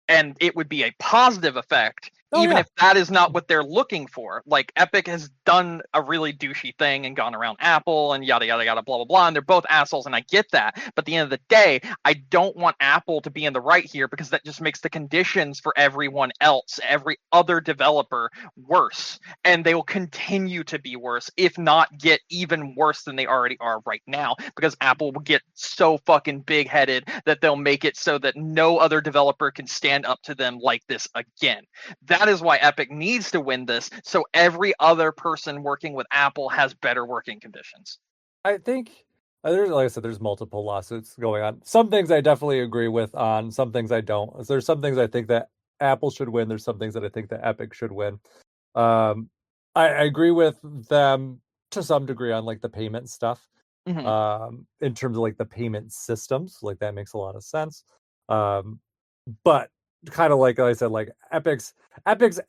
and it would be a positive effect, Oh even yeah. if that is not what they're looking for. Like Epic has done a really douchey thing and gone around Apple and yada yada yada blah blah blah, and they're both assholes, and I get that. But at the end of the day, I don't want Apple to be in the right here because that just makes the conditions for everyone else, every other developer, worse, and they will continue to be worse, if not get even worse than they already are right now, because Apple will get so fucking big headed that they'll make it so that no other developer can stand up to them like this again. That is why Epic needs to win this, so every other person working with Apple has better working conditions. I think there's, like I said, there's multiple lawsuits going on. Some things I definitely agree with on, some things I don't. There's some things I think that Apple should win. There's some things that I think that Epic should win. Um, I agree with them to some degree on like the payment stuff. Hmm. In terms of like the payment systems, like that makes a lot of sense. Um, but kind of like I said, like Epic's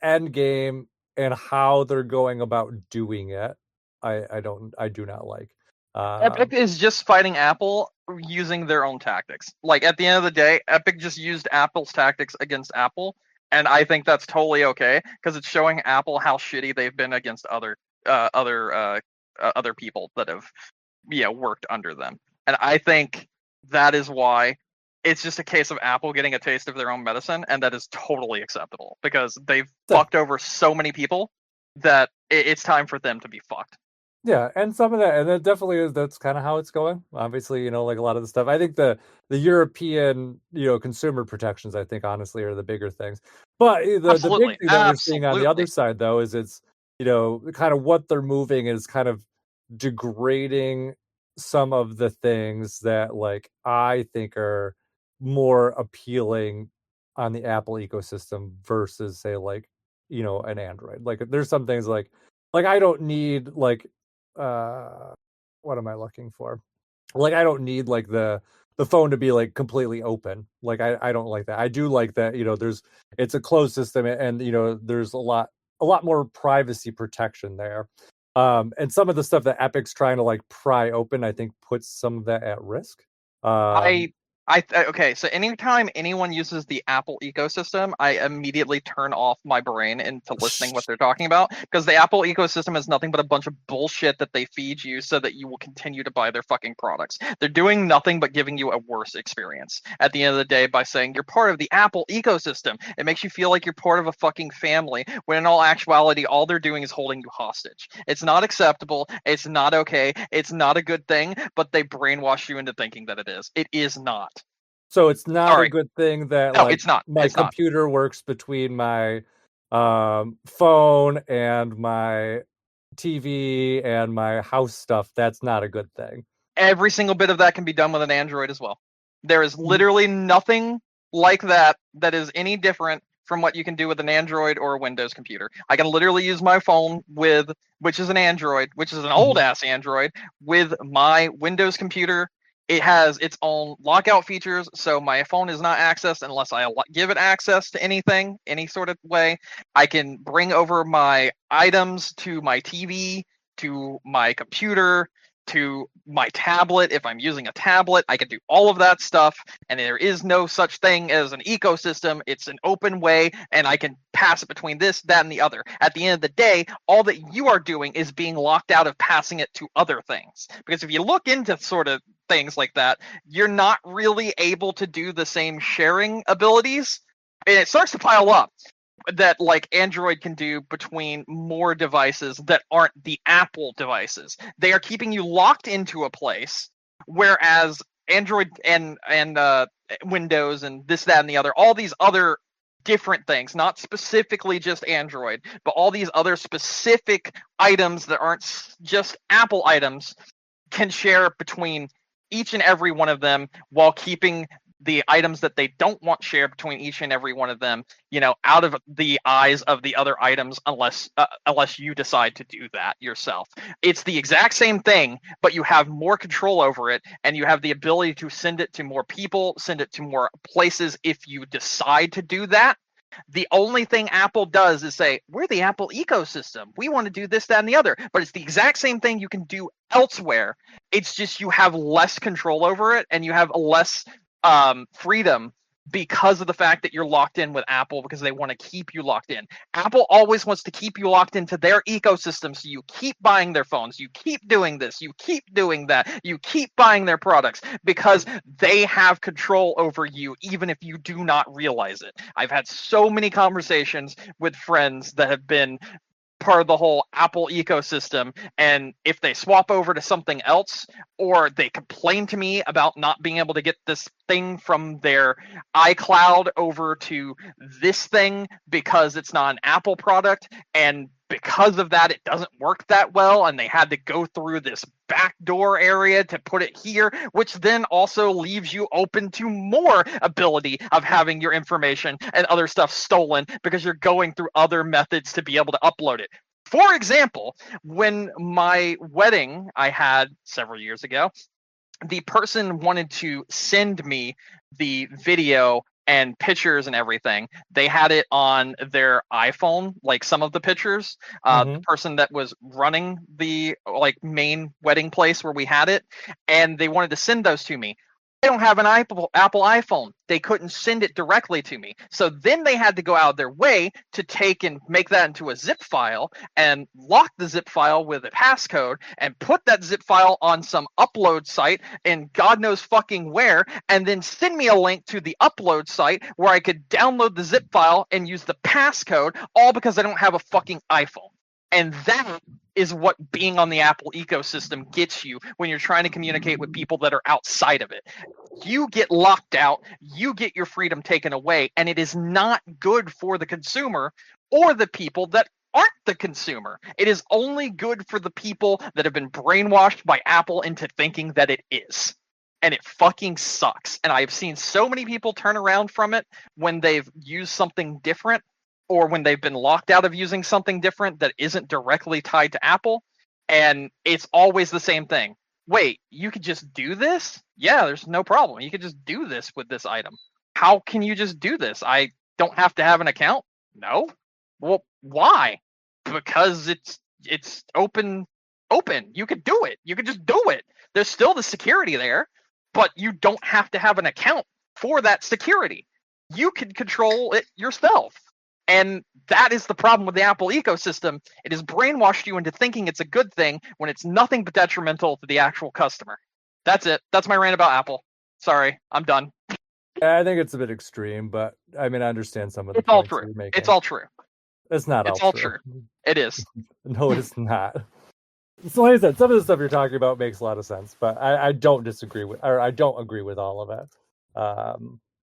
end game and how they're going about doing it, I do not like. Epic Um, is just fighting Apple using their own tactics. Like at the end of the day, Epic just used Apple's tactics against Apple, and I think that's totally okay because it's showing Apple how shitty they've been against other people that have worked under them. And I think that is why it's just a case of Apple getting a taste of their own medicine, and that is totally acceptable because they've So, fucked over so many people that it's time for them to be fucked. yeah, and some of that, and that definitely is. That's kind of how it's going. Obviously, like a lot of the stuff. I think the European, consumer protections, I think honestly are the bigger things. But the big Absolutely, thing that we're seeing on the other absolutely. side, though, is it's kind of what they're moving is kind of degrading some of the things that like I think are more appealing on the Apple ecosystem versus say like an Android. Like there's some things like I don't need like uh what am I looking for? Like I don't need like the phone to be like completely open. Like I don't like that. I do like that, there's it's a closed system and there's a lot more privacy protection there. And some of the stuff that Epic's trying to like pry open, I think puts some of that at risk. Um I okay, so anytime anyone uses the Apple ecosystem, I immediately turn off my brain into listening what they're talking about because the Apple ecosystem is nothing but a bunch of bullshit that they feed you so that you will continue to buy their fucking products. They're doing nothing but giving you a worse experience at the end of the day by saying you're part of the Apple ecosystem. It makes you feel like you're part of a fucking family when in all actuality all they're doing is holding you hostage. It's not acceptable, it's not okay, it's not a good thing, but they brainwash you into thinking that it is. It is not. so it's not a Sorry. good thing that No, like it's not. my It's not. computer works between my phone and my TV and my house stuff. That's not a good thing. Every single bit of that can be done with an Android as well. There is literally nothing like that is any different from what you can do with an Android or a Windows computer. I can literally use my phone which is an Android, which is an old Mhm. ass Android, with my Windows computer. It has its own lockout features, so my phone is not accessed unless I give it access to anything, any sort of way. I can bring over my items to my TV, to my computer, to my tablet. If I'm using a tablet, I can do all of that stuff. And there is no such thing as an ecosystem. It's an open way, and I can pass it between this, that, and the other. At the end of the day, all that you are doing is being locked out of passing it to other things. Because if you look into sort of things like that, you're not really able to do the same sharing abilities. And it starts to pile up that like Android can do between more devices that aren't the Apple devices. They are keeping you locked into a place, whereas Android and Windows and this, that, and the other, all these other different things, not specifically just Android, but all these other specific items that aren't just Apple items can share between each and every one of them while keeping the items that they don't want shared between each and every one of them, out of the eyes of the other items, unless you decide to do that yourself. It's the exact same thing, but you have more control over it, and you have the ability to send it to more people, send it to more places if you decide to do that. The only thing Apple does is say, we're the Apple ecosystem. We want to do this, that, and the other. But it's the exact same thing you can do elsewhere. It's just you have less control over it and you have less freedom because of the fact that you're locked in with Apple because they want to keep you locked in. Apple always wants to keep you locked into their ecosystem, so you keep buying their phones, you keep doing this, you keep doing that, you keep buying their products because they have control over you even if you do not realize it. I've had so many conversations with friends that have been part of the whole Apple ecosystem. And if they swap over to something else, or they complain to me about not being able to get this thing from their iCloud over to this thing because it's not an Apple product, and because of that, it doesn't work that well, and they had to go through this backdoor area to put it here, which then also leaves you open to more ability of having your information and other stuff stolen because you're going through other methods to be able to upload it. For example, when my wedding I had several years ago, the person wanted to send me the video and pictures and everything. They had it on their iPhone, like some of the pictures. The Mhm. person that was running the like main wedding place where we had it, and they wanted to send those to me. I don't have an Apple iPhone. They couldn't send it directly to me. So then they had to go out of their way to take and make that into a zip file and lock the zip file with a passcode and put that zip file on some upload site and God knows fucking where, and then send me a link to the upload site where I could download the zip file and use the passcode, all because I don't have a fucking iPhone. And that is what being on the Apple ecosystem gets you when you're trying to communicate with people that are outside of it. You get locked out, you get your freedom taken away, and it is not good for the consumer or the people that aren't the consumer. It is only good for the people that have been brainwashed by Apple into thinking that it is. And it fucking sucks. And I've seen so many people turn around from it when they've used something different, or when they've been locked out of using something different that isn't directly tied to Apple. And it's always the same thing. Wait, you could just do this? Yeah, there's no problem. You could just do this with this item. How can you just do this? I don't have to have an account? No. Well, why? Because it's open. You could do it. You could just do it. There's still the security there, but you don't have to have an account for that security. You can control it yourself. And that is the problem with the Apple ecosystem. It has brainwashed you into thinking it's a good thing when it's nothing but detrimental to the actual customer. That's it. That's my rant about Apple. Sorry, I'm done. I think it's a bit extreme, but I mean, I understand some of the It's all points true. you're making. It's all true. It's not It's all all true. true. It is. No, it is not. So like I said, some of the stuff you're talking about makes a lot of sense, but I don't disagree with, or I don't agree with all of it.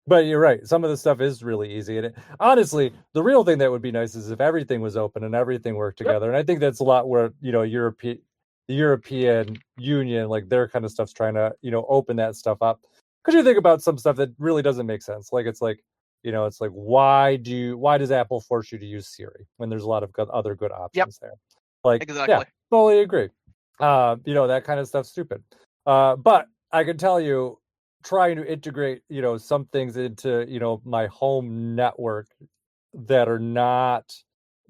But you're right. Some of the stuff is really easy. And honestly, the real thing that would be nice is if everything was open and everything worked together. And I think that's a lot where, the European Union, like their kind of stuff's trying to, open that stuff up. Because you think about some stuff that really doesn't make sense. Like it's like, why does Apple force you to use Siri when there's a lot of other good options there? Like, Exactly. yeah, totally agree. That kind of stuff's stupid. But I can tell you, trying to integrate, some things into, my home network that are not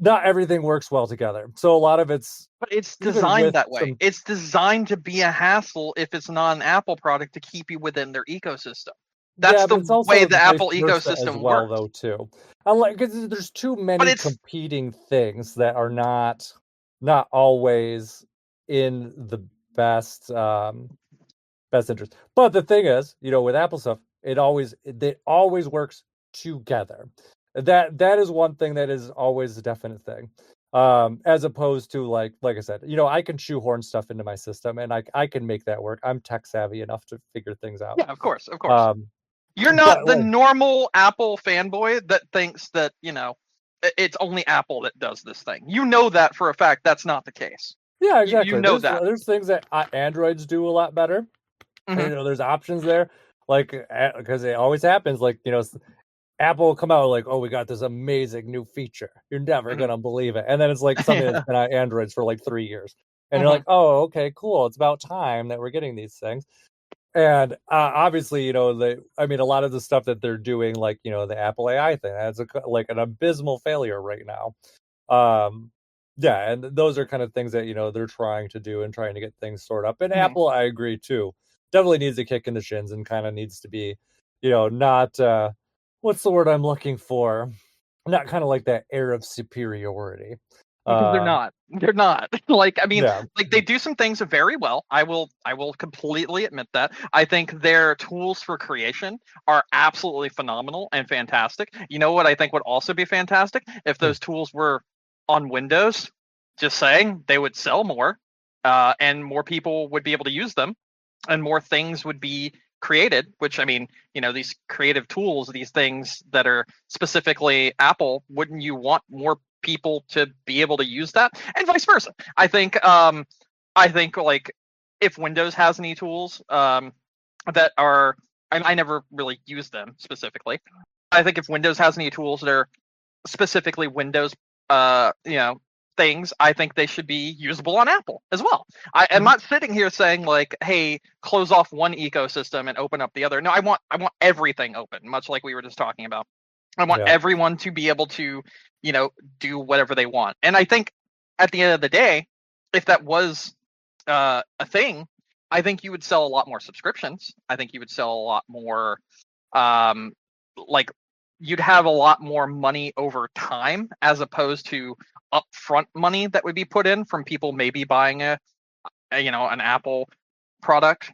everything works well together. So a lot of it's But it's even designed with that way. some, It's designed to be a hassle if it's not an Apple product to keep you within their ecosystem. That's yeah, but the it's also way the vice Apple versa as ecosystem well, works. though, too. Because there's too But many it's competing things that are not always in the best interest. But the thing is, with Apple stuff, it always works together. That is one thing that is always a definite thing. As opposed to like I said, I can shoehorn stuff into my system and I can make that work. I'm tech savvy enough to figure things out. yeah, of course. You're But not the normal Apple fanboy that thinks that, it's only Apple that does this thing. You know that for a fact that's not the case. yeah, exactly. You know that. There's things that Androids do a lot better. Mhm. There's options there, like because it always happens. Like Apple will come out like, oh, we got this amazing new feature. You're never Mhm. gonna believe it. And then it's like something that's Yeah. been on Androids for like 3 years. And you're Mhm. like, oh, okay, cool. It's about time that we're getting these things. And obviously, a lot of the stuff that they're doing, like, the Apple AI thing, that's like an abysmal failure right now. Um, yeah, and those are kind of things that, they're trying to do and trying to get things sorted up. And Mhm. Apple, I agree too, definitely needs a kick in the shins and kind of needs to be, not what's the word I'm looking for? Not kind of like that air of superiority. Because they're Um, not. They're not. Like, I mean, yeah. like they do some things very well. I will completely admit that. I think their tools for creation are absolutely phenomenal and fantastic. You know what I think would also be fantastic? If Hmm. those tools were on Windows, just saying, they would sell more, and more people would be able to use them, and more things would be created, which, I mean, these creative tools, these things that are specifically Apple, wouldn't you want more people to be able to use that, and vice versa? I think like, if Windows has any tools that are, I never really use them specifically. I think if Windows has any tools that are specifically Windows, things, I think they should be usable on Apple as well. I am Mhm. not sitting here saying like, hey, close off one ecosystem and open up the other. No, I want everything open, much like we were just talking about. I want Yeah. everyone to be able to, do whatever they want. And I think at the end of the day, if that was a thing, I think you would sell a lot more subscriptions. I think you would sell a lot more, um, like you'd have a lot more money over time as opposed to upfront money that would be put in from people maybe buying an Apple product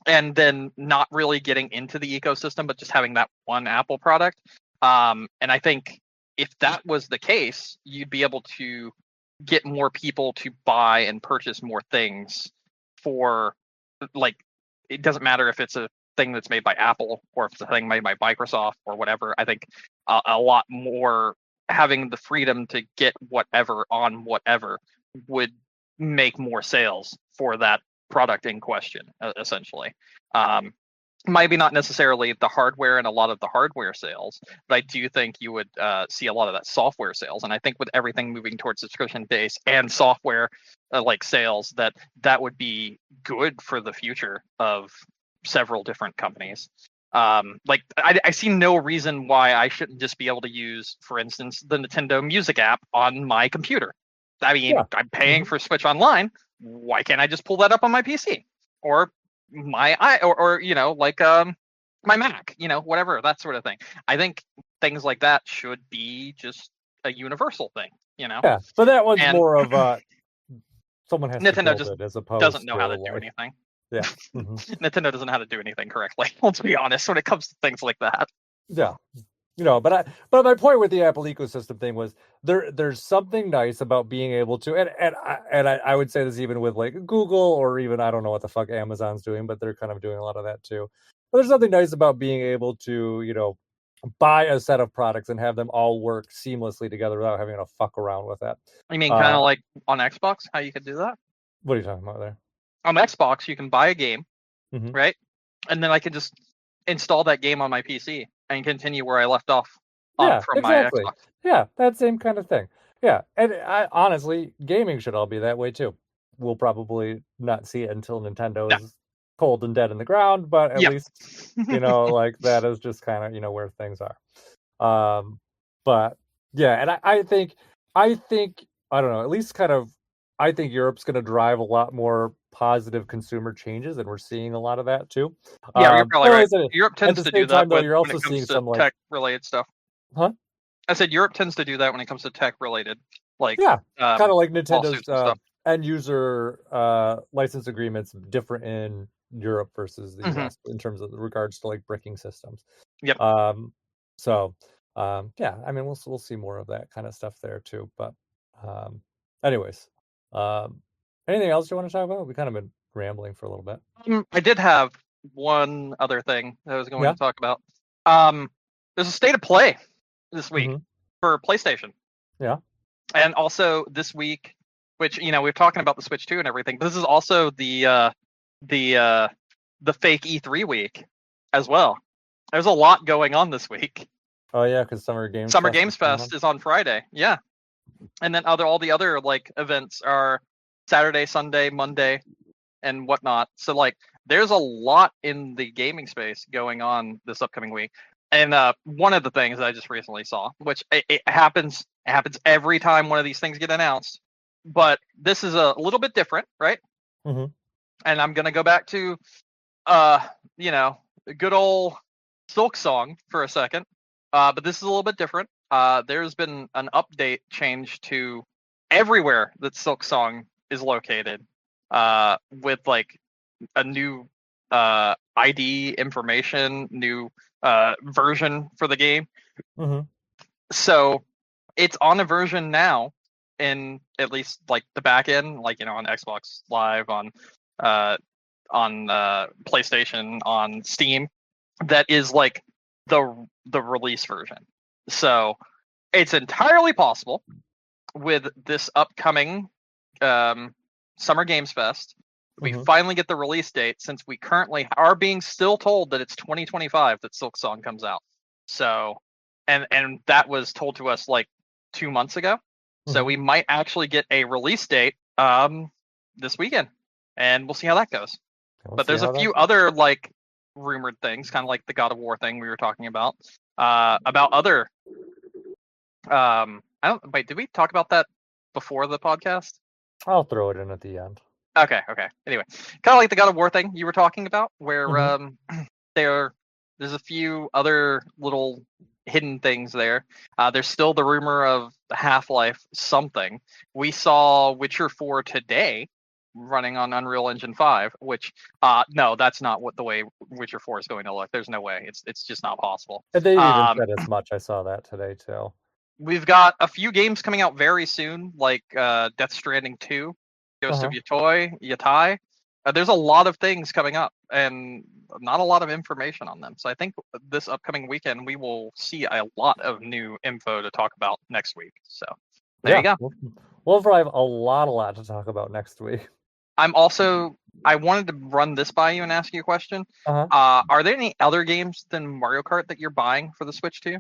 and then not really getting into the ecosystem, but just having that one Apple product. And I think if that was the case, you'd be able to get more people to buy and purchase more things for, like, it doesn't matter if it's a thing that's made by Apple or if it's a thing made by Microsoft or whatever. I think a lot more having the freedom to get whatever on whatever would make more sales for that product in question, essentially. Maybe not necessarily the hardware and a lot of the hardware sales, but I do think you would see a lot of that software sales. And I think with everything moving towards subscription base and software like sales, that would be good for the future of several different companies. Like I see no reason why I shouldn't just be able to use, for instance, the Nintendo Music app on my computer. I mean, Yeah. I'm paying for Switch Online. Why can't I just pull that up on my PC or or like my Mac, whatever, that sort of thing. I think things like that should be just a universal thing, Yeah, but that one's and more of someone has to Nintendo build just it as doesn't opposed know to how to do like, anything. yeah. Hmm. Nintendo doesn't know how to do anything correctly. Let's be honest when it comes to things like that. Yeah. But my point with the Apple ecosystem thing was there's something nice about being able to, and I would say this even with like Google, or even I don't know what the fuck Amazon's doing, but they're kind of doing a lot of that too. But there's something nice about being able to, buy a set of products and have them all work seamlessly together without having to fuck around with that. I mean, kind of like on Xbox, how you could do that. What are you talking about there? On Xbox, you can buy a game, Hmm. right? And then I can just install that game on my PC and continue where I left off Yeah, from my exactly. Xbox. Yeah, that same kind of thing. Yeah, and honestly, gaming should all be that way too. We'll probably not see it until Nintendo Yeah. is cold and dead in the ground, but at Yeah. least like that is just kind of where things are. But yeah, and I think I don't know, at least kind of I think Europe's going to drive a lot more positive consumer changes, and we're seeing a lot of that too. Yeah, you're probably But right. like I said, Europe at tends the to do same that time though, you're when also it comes seeing to some like, tech related stuff. huh? I said Europe tends to do that when it comes to tech related, like Yeah, kind of like lawsuits Nintendo's and stuff. end user license agreements different in Europe versus the Hmm. US in terms of regards to like bricking systems. Yep. Um, so yeah, I mean we'll see more of that kind of stuff there too. But um, anyways, um, anything else you want to talk about? We kind of been rambling for a little bit. I did have one other thing that I was going Yeah. to talk about. Um, there's a state of play this week Hmm. for PlayStation, Yeah. and also this week, which we're talking about the Switch 2 and everything. But this is also the fake E3 week as well. There's a lot going on this week. Oh yeah, because Summer Games Summer Fest Games is coming up. Fest is on Friday. Yeah. And then all the other like events are Saturday, Sunday, Monday, and whatnot. So like there's a lot in the gaming space going on this upcoming week. And one of the things that I just recently saw, which it happens every time one of these things get announced, but this is a little bit different, right? Hmm. And I'm gonna go back to good old Silk Song for a second. But this is a little bit different. There's been an update change to everywhere that Silk Song is located, with like a new ID information, new version for the game. Hmm. So it's on a version now in at least like the back end, like on Xbox Live, uh, on PlayStation, on Steam, that is like the release version. So it's entirely possible with this upcoming Summer Games Fest, we Hmm. finally get the release date, since we currently are being still told that it's 2025 that Silk Song comes out. So, and that was told to us like 2 months ago. So Hmm. we might actually get a release date this weekend, and we'll see how that goes. We'll But see there's a how that. few other like rumored things, kind of like the God of War thing we were talking about other. I don't. Wait, did we talk about that before the podcast? I'll throw it in at the end. Okay. Anyway, kind of like the God of War thing you were talking about, where Mhm. there's a few other little hidden things there. There's still the rumor of the Half-Life something. We saw Witcher 4 today running on Unreal Engine 5, which no, that's not what the way Witcher 4 is going to look. There's no way. It's just not possible. And they even said as much. I saw that today too. We've got a few games coming out very soon, like Death Stranding 2, Ghost of Yatai. There's a lot of things coming up, and not a lot of information on them. So I think this upcoming weekend we will see a lot of new info to talk about next week. So there you go. We'll probably have a lot to talk about next week. I wanted to run this by you and ask you a question. Uh-huh. Are there any other games than Mario Kart that you're buying for the Switch too?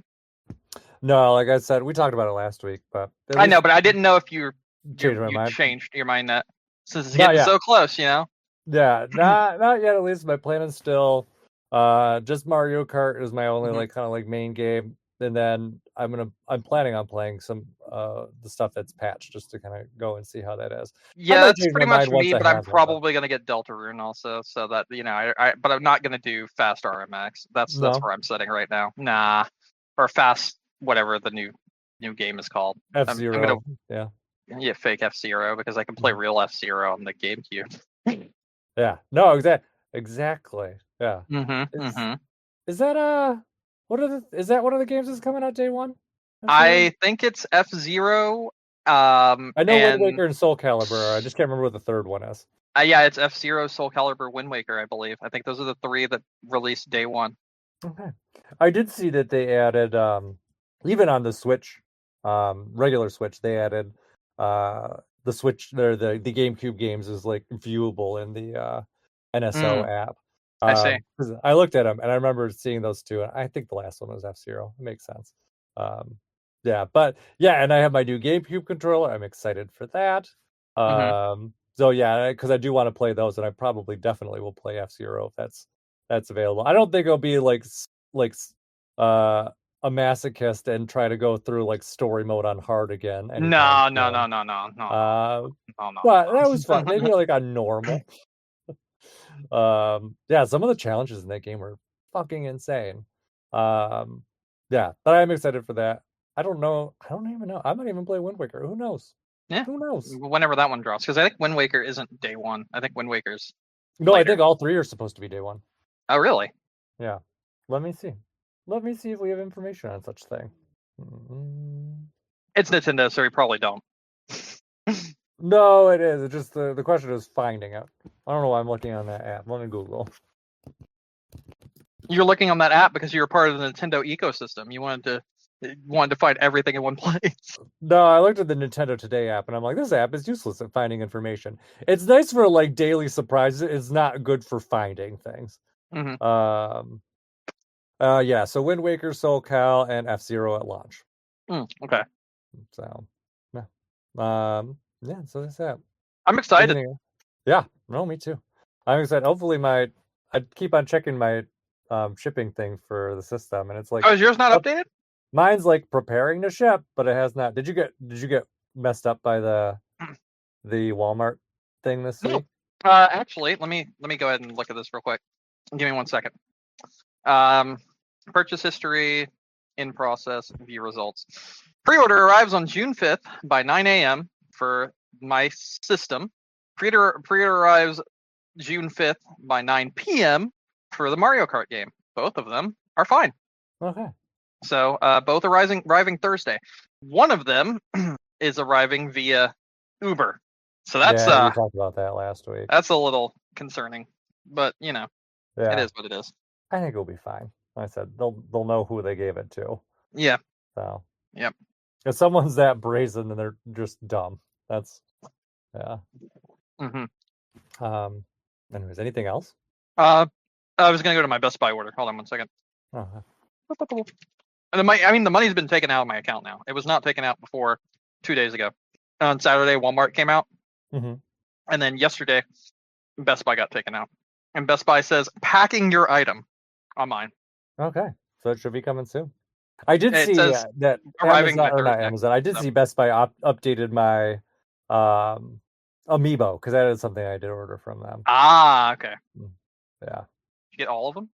No, like I said, we talked about it last week, but I know, but I didn't know if you mind. changed your mind that since it's Not getting yet. so close, you know. Yeah, not yet. At least my plan is still just Mario Kart is my only like kind of like main game, and then I'm planning on playing some the stuff that's patched just to kind of go and see how that is. Yeah, that's pretty much me, but I'm have probably gonna get Deltarune also, so that you know, but I'm not gonna do Fast RMX. That's where I'm sitting right now. Nah, or Fast whatever the new game is called. F-Zero. Yeah, fake F-Zero because I can play real F-Zero on the GameCube. Yeah. No, exactly. Yeah. Mm-hmm. Is that is that one of the games that's coming out day one? I think it's F-Zero. I know Wind Waker and Soul Calibur. I just can't remember what the third one is. Yeah, it's F-Zero, Soul Calibur, Wind Waker, I believe. I think those are the three that released day one. Okay. I did see that they added even on the Switch, regular Switch, they added the Switch or the GameCube games is like viewable in the NSO app. I see. I looked at them and I remember seeing those two, and I think the last one was F-Zero. It makes sense. Yeah, but yeah, and I have my new GameCube controller. I'm excited for that. So yeah, because I do want to play those, and I probably definitely will play F-Zero if that's available. I don't think it'll be like a masochist and try to go through like story mode on hard again. No. But that was fun. Maybe like on normal. Yeah, some of the challenges in that game were fucking insane. Yeah, but I'm excited for that. I don't know. I don't even know. I might even play Wind Waker. Who knows? Yeah. Who knows? Whenever that one drops, because I think Wind Waker isn't day one. I think Wind Waker's no. later. I think all three are supposed to be day one. Oh, really? Yeah. Let me see. Let me see if we have information on such thing. It's Nintendo, so we probably don't. No, it is. It's just the question is finding it. I don't know why I'm looking on that app. Let me Google. You're looking on that app because you're part of the Nintendo ecosystem. You wanted to find everything in one place. No, I looked at the Nintendo Today app and I'm like, this app is useless at finding information. It's nice for like daily surprises. It's not good for finding things. Yeah, so Wind Waker, Soul Cal, and F-Zero at launch. Okay. So, yeah. Yeah, so that's that. I'm excited. Yeah, no, me too. I'm excited. Hopefully I keep on checking my shipping thing for the system, and it's like, oh, is yours not updated? Mine's like preparing to ship, but it has not. Did you get messed up by the Walmart thing this week? Actually, let me go ahead and look at this real quick. Give me 1 second. Purchase history, in process, view results. Pre-order arrives on June 5th by 9 a.m. for my system. Pre-order arrives June 5th by 9 p.m. for the Mario Kart game. Both of them are fine. Okay. So both arriving Thursday. One of them is arriving via Uber. So that's we talked about that last week. That's a little concerning, but you know, it is what it is. I think it'll be fine. Like I said they'll know who they gave it to. Yeah. So. Yep. If someone's that brazen, then they're just dumb. That's yeah. Anyways, anything else? I was gonna go to my Best Buy order. Hold on 1 second. And the money's been taken out of my account now. It was not taken out before 2 days ago. On Saturday, Walmart came out, and then yesterday, Best Buy got taken out. And Best Buy says packing your item on mine. Okay, so it should be coming soon. I did see that arriving Amazon. I did see Best Buy updated my Amiibo, because that is something I did order from them. Ah, okay. Yeah. You get all of them?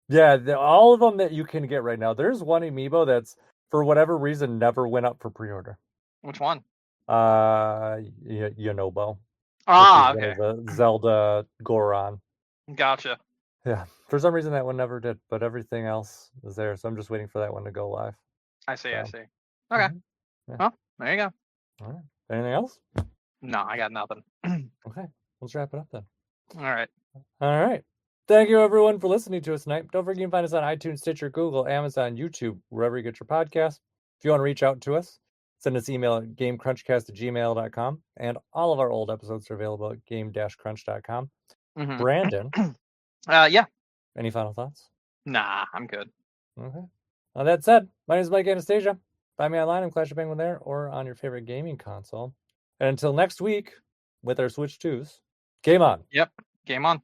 Yeah, all of them that you can get right now. There's one Amiibo that's, for whatever reason, never went up for pre-order. Which one? Yonobo. Ah, which is okay. one of the Zelda Goron. Gotcha. Yeah, for some reason that one never did, but everything else is there, so I'm just waiting for that one to go live. I see. So, Okay. yeah. Well, there you go. All right. Anything else? No, I got nothing. Okay, let's wrap it up then. All right. All right. Thank you, everyone, for listening to us tonight. Don't forget you can find us on iTunes, Stitcher, Google, Amazon, YouTube, wherever you get your podcasts. If you want to reach out to us, send us email at gamecrunchcast@gmail.com. And all of our old episodes are available at game-crunch.com. Mm-hmm. Brandon, Yeah. any final thoughts? Nah, I'm good. Okay. Well, that said, my name is Mike Anastasia. Find me online on Clash of Penguin there or on your favorite gaming console. And until next week, with our Switch 2s, game on. Yep. Game on.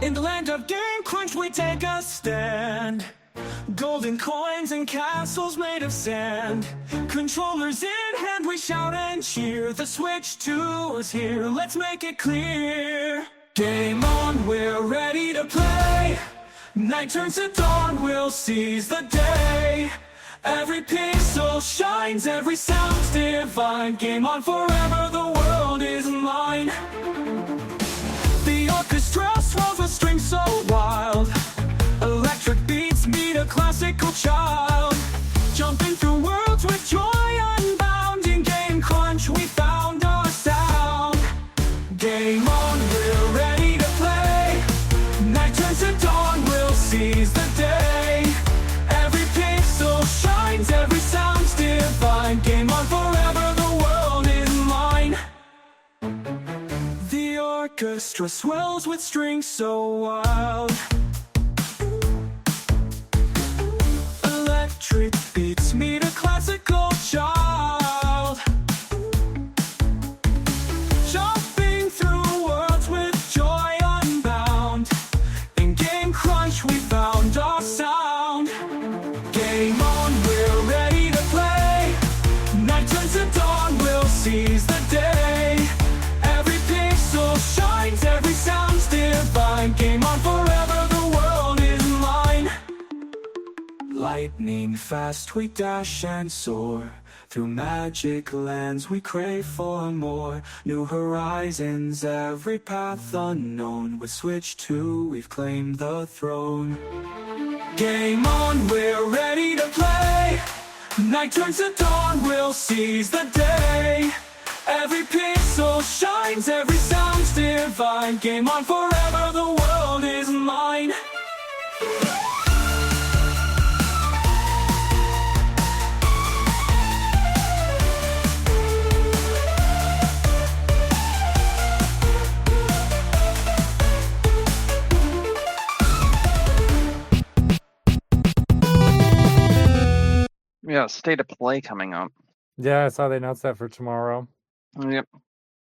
In the land of Game Crunch, we take a stand. Golden coins and castles made of sand. Controllers in hand, we shout and cheer. The Switch 2 is here, let's make it clear. Game on, we're ready to play. Night turns to dawn, we'll seize the day. Every pixel shines, every sound's divine. Game on forever, the world is mine. The orchestra swells with strings so wild. Electric beats meet a classical child. Jumping through worlds with joy unbound. In Game Crunch we found our sound. Game on, we're ready to play. Night turns to dawn, we'll seize the day. Every pixel shines, every sound's divine. Game on forever, the world is mine. The orchestra swells with strings so wild. Electric beats meet a classical child. Jumping through worlds with joy unbound. In Game Crunch we found our sound. Game on, we're ready to play. Night turns to dawn, we'll seize the day. Every pixel shines, every sound's divine. Game on forever, the world is mine. Lightning fast we dash and soar. Through magic lands we crave for more. New horizons, every path unknown. With Switch 2 we've claimed the throne. Game on, we're ready to play. Night turns to dawn, we'll seize the day. Every pixel shines, every sound's divine. Game on forever, the world is mine. Yeah, State of Play coming up. Yeah, I saw they announced that for tomorrow. Yep.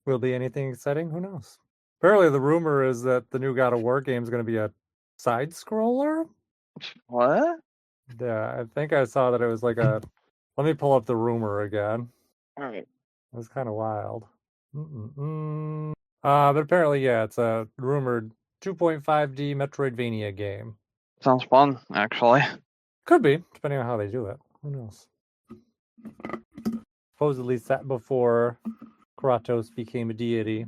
Will be anything exciting? Who knows? Apparently, the rumor is that the new God of War game is going to be a side scroller. What? Yeah, I think I saw that it was like a. Let me pull up the rumor again. All right. It was kind of wild. But apparently, yeah, it's a rumored 2.5D Metroidvania game. Sounds fun, actually. Could be, depending on how they do it. Who knows? Supposedly set before Kratos became a deity.